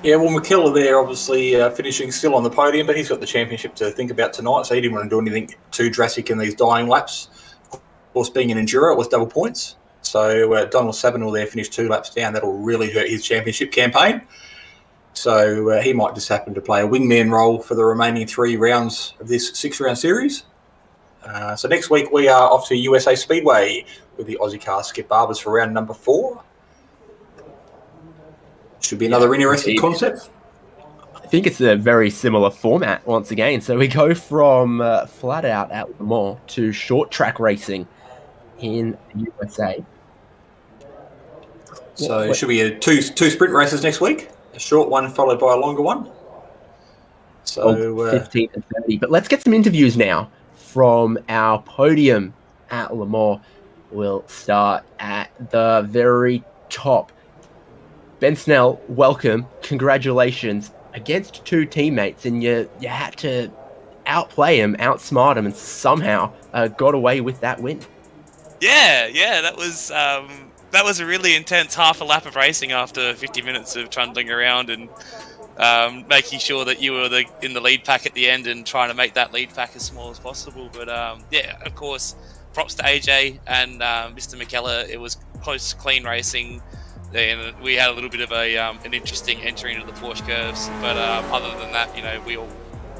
Yeah, well, McKellar there obviously finishing still on the podium, but he's got the championship to think about tonight, so he didn't want to do anything too drastic in these dying laps. Of course, being an enduro, it was double points. So Donald Sabanel there finished 2 laps down. That'll really hurt his championship campaign. So he might just happen to play a wingman role for the remaining 3 rounds of this 6-round series. So next week we are off to USA Speedway with the Ozicar Skip Barbers for round number 4. Should be another interesting concept. I think it's a very similar format once again. So we go from flat out at Le Mans to short track racing in the USA. So it should be two sprint races next week. A short one followed by a longer one. So 15 and 30. But let's get some interviews now from our podium at Le Mans. We'll start at the very top. Ben Snell, welcome. Congratulations. Against two teammates, and you had to outplay him, outsmart him, and somehow got away with that win. Yeah, that was a really intense half a lap of racing after 50 minutes of trundling around and making sure that you were in the lead pack at the end and trying to make that lead pack as small as possible. But yeah, of course, props to AJ and Mr. McKellar. It was close, clean racing. And we had a little bit of an interesting entry into the Porsche curves, but other than that, we all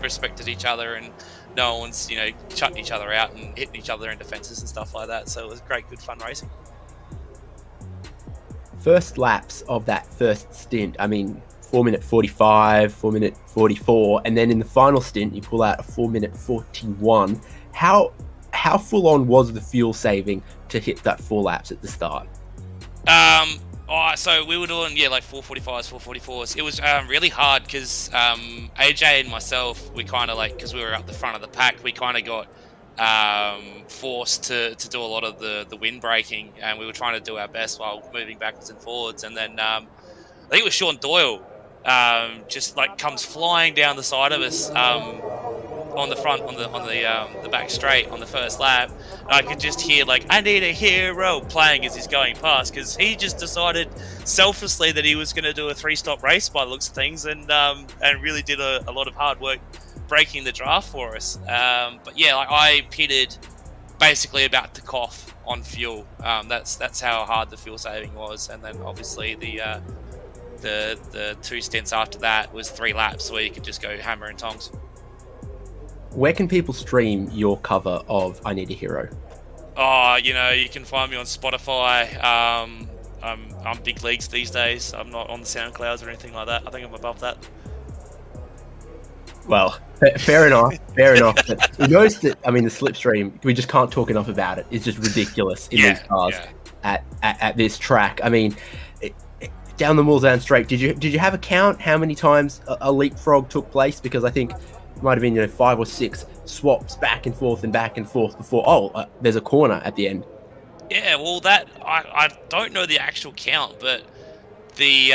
respected each other, and no one's shutting each other out and hitting each other in defenses and stuff like that. So it was great, good fun racing. First laps of that first stint, 4-minute 45, 4-minute 44, and then in the final stint, you pull out a 4-minute 41. How full on was the fuel saving to hit that 4 laps at the start? So we were doing, like 445s, 444s. It was really hard because AJ and myself, we kind of because we were at the front of the pack, we kind of got forced to do a lot of the wind braking, and we were trying to do our best while moving backwards and forwards. And then I think it was Sean Doyle just comes flying down the side of us on the front, on the back straight on the first lap. And I could just hear "I need a hero" playing as he's going past, because he just decided selflessly that he was going to do a 3-stop race by the looks of things, and really did a lot of hard work breaking the draft for us. But yeah, I pitted basically about to cough on fuel. That's how hard the fuel saving was. And then obviously the 2 stints after that was 3 laps where you could just go hammer and tongs. Where can people stream your cover of I Need a Hero? Oh, you can find me on Spotify. I'm big leagues these days. I'm not on the SoundClouds or anything like that. I think I'm above that. Well, fair enough. Fair enough. But it goes to, the slipstream, we just can't talk enough about it. It's just ridiculous in these cars at this track. Down the Mulsanne Straight, did you have a count how many times a leapfrog took place? Because I think it might have been 5 or 6 swaps back and forth before there's a corner at the end. Yeah, well, that I don't know the actual count, but the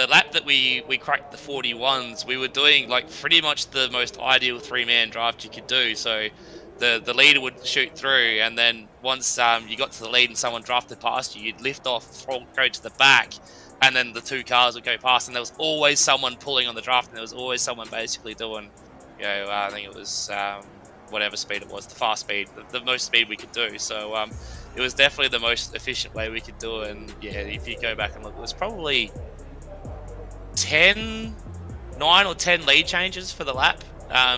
lap that we cracked the 41s, we were doing pretty much the most ideal 3-man draft you could do. So the leader would shoot through, and then once you got to the lead and someone drafted past you, you'd lift off, go to the back, and then the 2 cars would go past, and there was always someone pulling on the draft, and there was always someone basically doing, I think it was whatever speed it was, the fast speed, the most speed we could do. So it was definitely the most efficient way we could do it. And yeah, if you go back and look, it was probably 9 or 10 lead changes for the lap,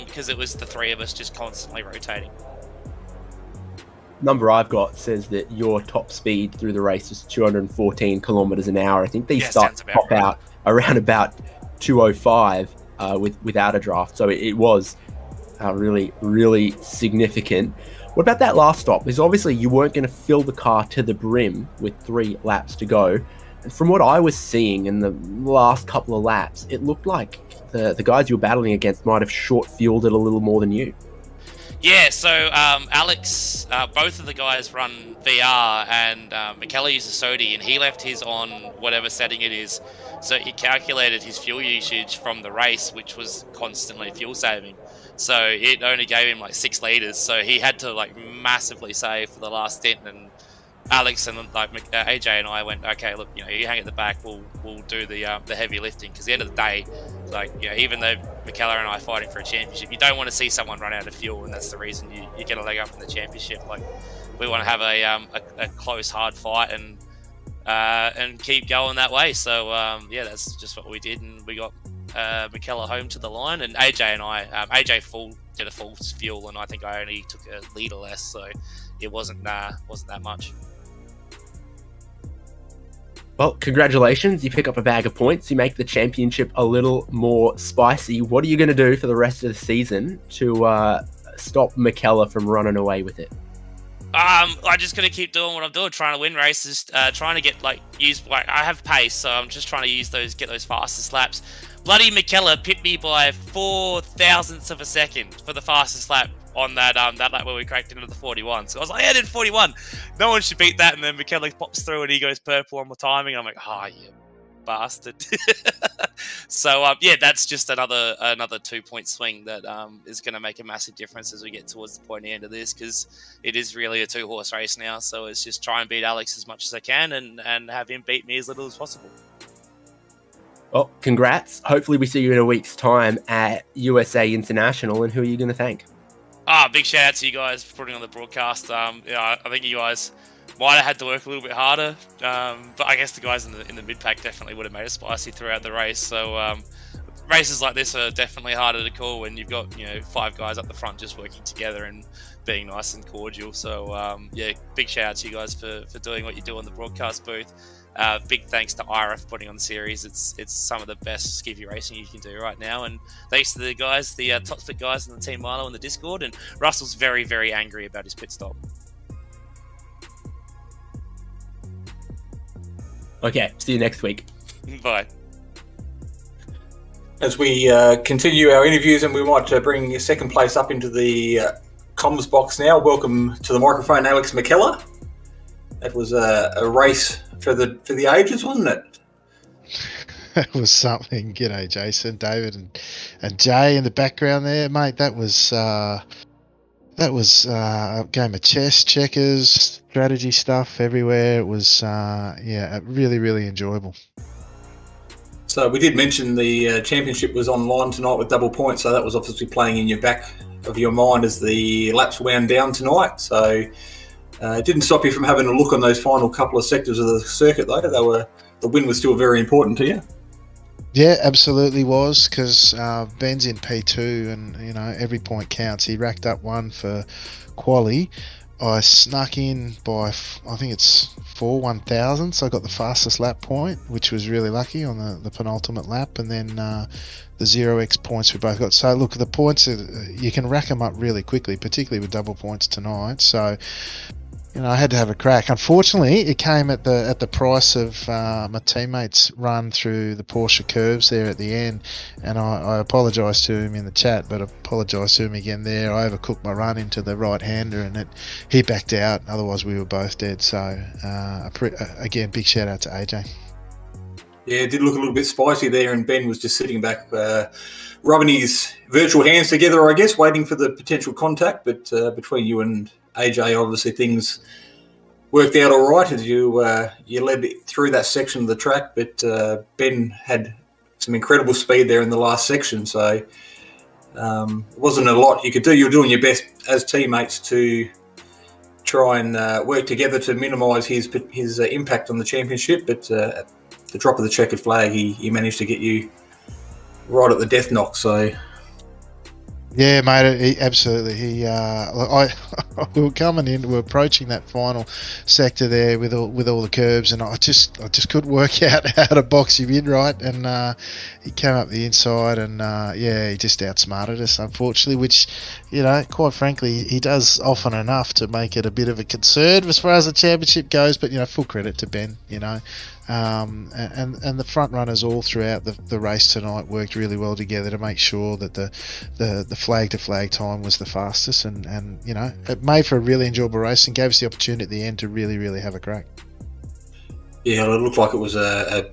because it was the 3 of us just constantly rotating. Number I've got says that your top speed through the race was 214 kilometers an hour. I think these start to pop out around about 205 without a draft. So it was really, really significant. What about that last stop? Because obviously you weren't going to fill the car to the brim with 3 laps to go. And from what I was seeing in the last couple of laps, it looked like the guys you were battling against might have short-fueled it a little more than you. Yeah, so Alex, both of the guys run VR, and McKellar uses Sodi, and he left his on whatever setting it is. So he calculated his fuel usage from the race, which was constantly fuel saving. So it only gave him 6 liters. So he had to massively save for the last stint. And Alex and AJ and I went, okay, look, you hang at the back, we'll do the heavy lifting, because at the end of the day, even though McKellar and I are fighting for a championship, you don't want to see someone run out of fuel, and that's the reason you get a leg up in the championship. We want to have a close, hard fight and keep going that way. So yeah, that's just what we did, and we got McKellar home to the line, and AJ and I, AJ did a full fuel, and I think I only took a litre less, so it wasn't that much. Well, congratulations. You pick up a bag of points. You make the championship a little more spicy. What are you going to do for the rest of the season to stop McKellar from running away with it? I'm just gonna keep doing what I'm doing, trying to win races, trying to get I have pace, so I'm just trying to get those fastest laps. Bloody McKellar pipped me by 4 thousandths of a second for the fastest lap on that lap where we cracked into the 41. So I was like, I did 41. No one should beat that. And then McKellar pops through and he goes purple on the timing. And I'm like, oh, you bastard. So yeah, that's just another 2-point swing that is going to make a massive difference as we get towards the pointy end of this, because it is really a 2-horse race now. So it's just try and beat Alex as much as I can and have him beat me as little as possible. Well, congrats. Hopefully we see you in a week's time at USA International. And who are you going to thank? Big shout out to you guys for putting on the broadcast. I think you guys might have had to work a little bit harder, but I guess the guys in the mid pack definitely would have made it spicy throughout the race. So races like this are definitely harder to call when you've got 5 guys up the front just working together and being nice and cordial. So yeah, big shout out to you guys for doing what you do on the broadcast booth. Big thanks to iRacing for putting on the series. It's some of the best skippy racing you can do right now, and thanks to the guys, the top split guys in the Team Milo in the Discord. And Russell's very, very angry about his pit stop. Okay, see you next week. Bye. As we continue our interviews, and we might bring second place up into the comms box now. Welcome to the microphone, Alex McKellar. That was a race for the ages, wasn't it? That was something. G'day, Jason, David, and Jay in the background there, mate. That was a game of chess, checkers, strategy stuff everywhere. It was yeah, really, really enjoyable. So we did mention the championship was online tonight with double points, so that was obviously playing in your back of your mind as the laps wound down tonight. So it didn't stop you from having a look on those final couple of sectors of the circuit, though. The win was still very important to you. Yeah, absolutely was, because Ben's in P2 and, every point counts. He racked up one for quali. I snuck in by, I think it's 4 1,000ths. I got the fastest lap point, which was really lucky on the penultimate lap. And then the 0x points we both got. So, look, the points, you can rack them up really quickly, particularly with double points tonight. So, I had to have a crack. Unfortunately, it came at the price of my teammates' run through the Porsche curves there at the end, and I apologised to him in the chat, but I apologised to him again there. I overcooked my run into the right-hander, and he backed out. Otherwise, we were both dead. So, again, big shout-out to AJ. Yeah, it did look a little bit spicy there, and Ben was just sitting back, rubbing his virtual hands together, I guess, waiting for the potential contact. But between you and AJ, obviously things worked out all right as you led through that section of the track. But Ben had some incredible speed there in the last section, so it wasn't a lot you could do. You were doing your best as teammates to try and work together to minimise his impact on the championship. But at the drop of the checkered flag, he managed to get you right at the death knock. So. Yeah, mate, absolutely. We were coming in, we were approaching that final sector there with all the curves, and I just couldn't work out how to box him in right. And he came up the inside, and yeah, he just outsmarted us, unfortunately. Which, quite frankly, he does often enough to make it a bit of a concern as far as the championship goes. But full credit to Ben. And the front runners all throughout the race tonight worked really well together to make sure that the flag to flag time was the fastest, and it made for a really enjoyable race and gave us the opportunity at the end to really, really have a crack. Yeah, it looked like it was a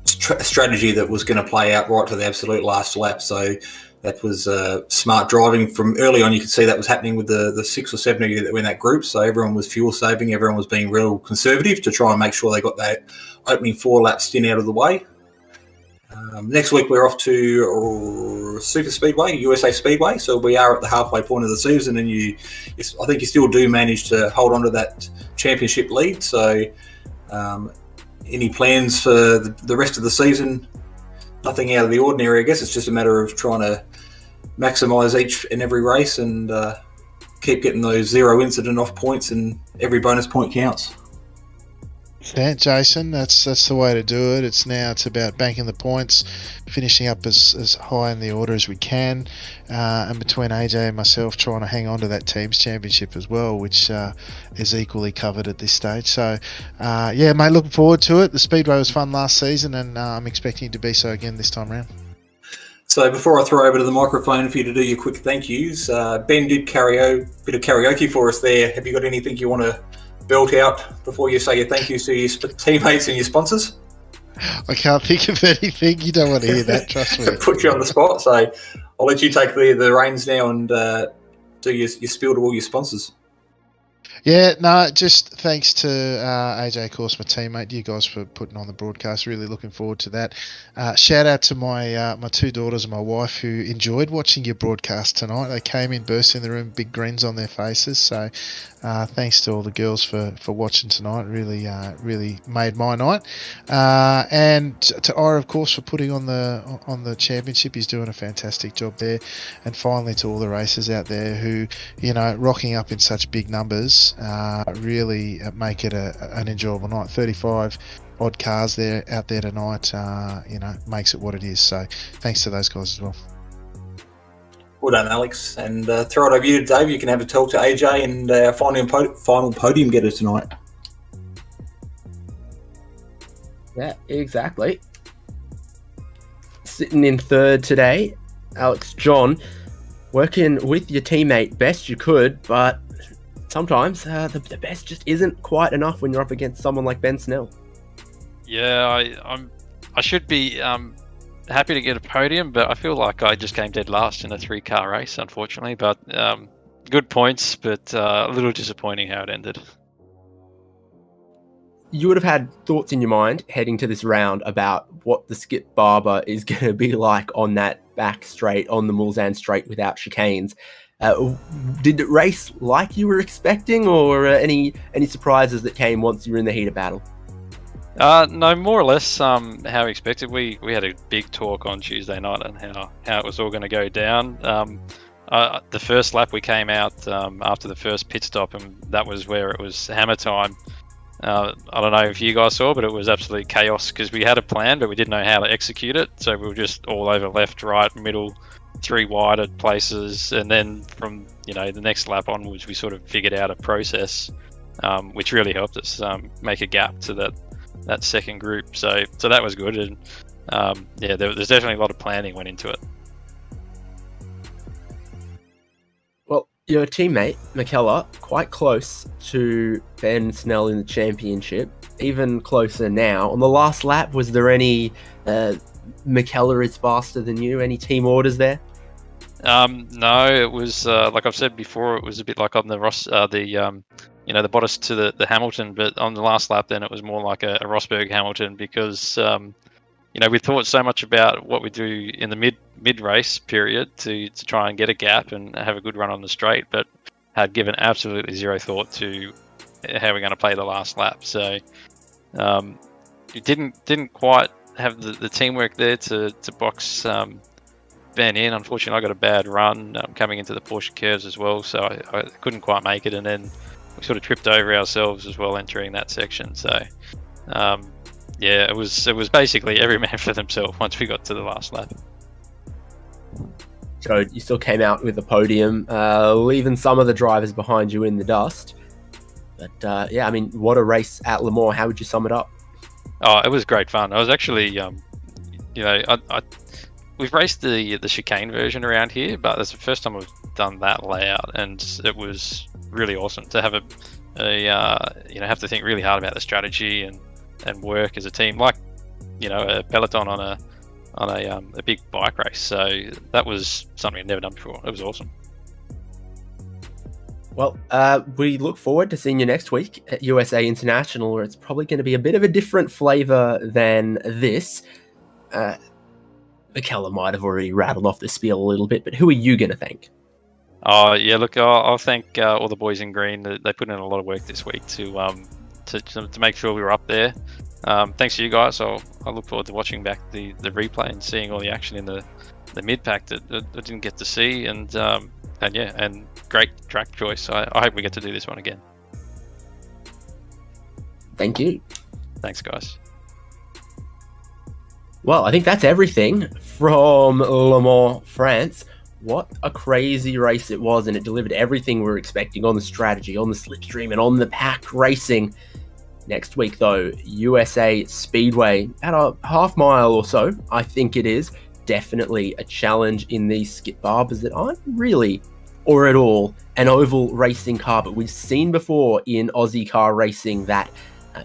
strategy that was going to play out right to the absolute last lap. So that was smart driving from early on. You could see that was happening with the 6 or 7 of you that were in that group. So everyone was fuel saving. Everyone was being real conservative to try and make sure they got that opening 4-lap stint out of the way. Next week we're off to Super Speedway, USA Speedway. So we are at the halfway point of the season, and I think you still do manage to hold on to that championship lead. So any plans for the rest of the season? Nothing out of the ordinary, I guess. It's just a matter of trying to maximise each and every race and keep getting those 0 incident off points, and every bonus point counts. Yeah, Jason, that's the way to do it. It's about banking the points, finishing up as high in the order as we can, and between AJ and myself trying to hang on to that team's championship as well, which is equally covered at this stage. So, yeah, mate, looking forward to it. The Speedway was fun last season, and I'm expecting it to be so again this time around. So before I throw over to the microphone for you to do your quick thank yous, Ben did bit of karaoke for us there. Have you got anything you want to belt out before you say your thank yous to your teammates and your sponsors? I can't think of anything. You don't want to hear that, trust me. Put you on the spot, so I'll let you take the reins now and do your spiel to all your sponsors. Yeah, no, just thanks to AJ, of course, my teammate, you guys for putting on the broadcast. Really looking forward to that. Shout out to my my two daughters and my wife who enjoyed watching your broadcast tonight. They came in, burst in the room, big grins on their faces. So thanks to all the girls for watching tonight. Really made my night. And to Ira, of course, for putting on the championship. He's doing a fantastic job there. And finally to all the racers out there who, rocking up in such big numbers, really make it an enjoyable night. 35 odd cars out there tonight, makes it what it is. So thanks to those guys as well. Well done, Alex. And throw it over you to Dave. You can have a talk to AJ and our final podium getter tonight. Yeah, exactly. Sitting in third today, Alex John, working with your teammate best you could, but sometimes the best just isn't quite enough when you're up against someone like Ben Snell. Yeah, I should be happy to get a podium, but I feel like I just came dead last in a 3-car race, unfortunately. But good points, but a little disappointing how it ended. You would have had thoughts in your mind heading to this round about what the Skip Barber is going to be like on that back straight, on the Mulsanne straight without chicanes. Did it race like you were expecting, or any surprises that came once you were in the heat of battle? No, more or less how expected. We had a big talk on Tuesday night on how it was all going to go down. The first lap we came out after the first pit stop, and that was where it was hammer time. I don't know if you guys saw, but it was absolute chaos because we had a plan, but we didn't know how to execute it. So we were just all over left, right, middle, 3 wide at places, and then from the next lap onwards, we sort of figured out a process, which really helped us make a gap to that second group. So that was good, and there's definitely a lot of planning went into it. Well, your teammate McKellar quite close to Ben Snell in the championship, even closer now. On the last lap, was there any McKellar is faster than you? Any team orders there? No, it was like I've said before, it was a bit like on the the Bottas to the Hamilton, but on the last lap then it was more like a Rosberg Hamilton because we thought so much about what we do in the mid race period to try and get a gap and have a good run on the straight, but had given absolutely zero thought to how we're going to play the last lap. So it didn't quite have the teamwork there to box Ben in. Unfortunately, I got a bad run coming into the Porsche curves as well, so I couldn't quite make it, and then we sort of tripped over ourselves as well entering that section. So it was basically every man for themselves once we got to the last lap. So you still came out with the podium, leaving some of the drivers behind you in the dust. But what a race at Le Mans. How would you sum it up? Oh, it was great fun. I was actually, we've raced the chicane version around here, but it's the first time we've done that layout, and it was really awesome to have have to think really hard about the strategy and work as a team, like a peloton on a big bike race. So that was something I'd never done before. It was awesome. Well, we look forward to seeing you next week at USA International, where it's probably going to be a bit of a different flavour than this. McKellar might have already rattled off the spiel a little bit, but who are you going to thank? Oh yeah, look, I'll thank all the boys in green. They put in a lot of work this week to make sure we were up there. Thanks to you guys. I look forward to watching back the replay and seeing all the action in the mid pack that I didn't get to see, and great track choice. I hope we get to do this one again. Thank you. Thanks, guys. Well, I think that's everything from Le Mans, France. What a crazy race it was, and it delivered everything we were expecting on the strategy, on the slipstream, and on the pack racing. Next week, though, USA Speedway at a half mile or so, I think it is. Definitely a challenge in these Skip Barbers that aren't really, or at all, an oval racing car, but we've seen before in Ozicar Racing that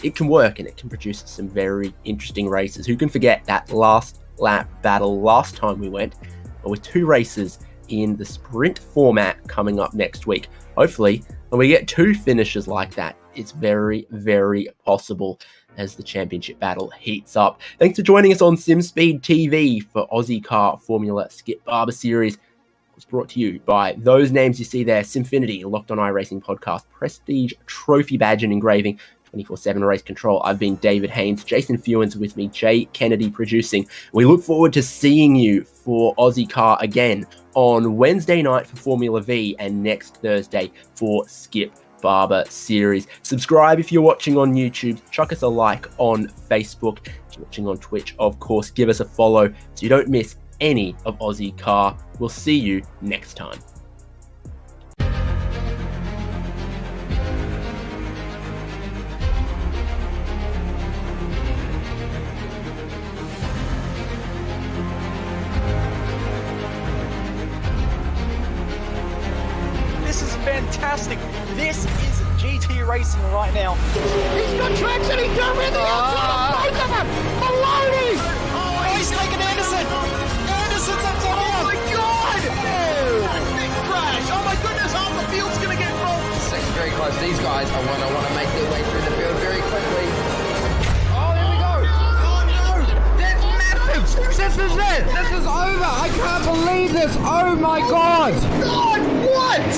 it can work and it can produce some very interesting races. Who can forget that last lap battle last time we went, with 2 races in the sprint format coming up next week. Hopefully, when we get 2 finishes like that, it's very, very possible as the championship battle heats up. Thanks for joining us on Simspeed TV for Ozicar Formula Skip Barber Series. It was brought to you by those names you see there: Simfinity, Locked on iRacing Podcast, Prestige Trophy Badge and Engraving, 24/7 Race Control. I've been David Haynes. Jason Fewens with me, Jay Kennedy producing. We look forward to seeing you for Ozicar again on Wednesday night for Formula V and next Thursday for Skip Barber Series. Subscribe if you're watching on YouTube. Chuck us a like on Facebook. If you're watching on Twitch, of course, give us a follow so you don't miss any of Ozicar. We'll see you next time. This is fantastic. This is GT racing right now. He's got traction. He's got rid of the outside of both of them. Maloney. Oh, he's taken Anderson. Anderson's up top. Oh my God! Oh, big crash! Oh my goodness! Half the field's gonna get rolled. It's very close. These guys are want to make their way through the field very quickly. Oh, here we go. Oh no! That's massive. This is it. This is over. I can't believe this. Oh my God. God, what?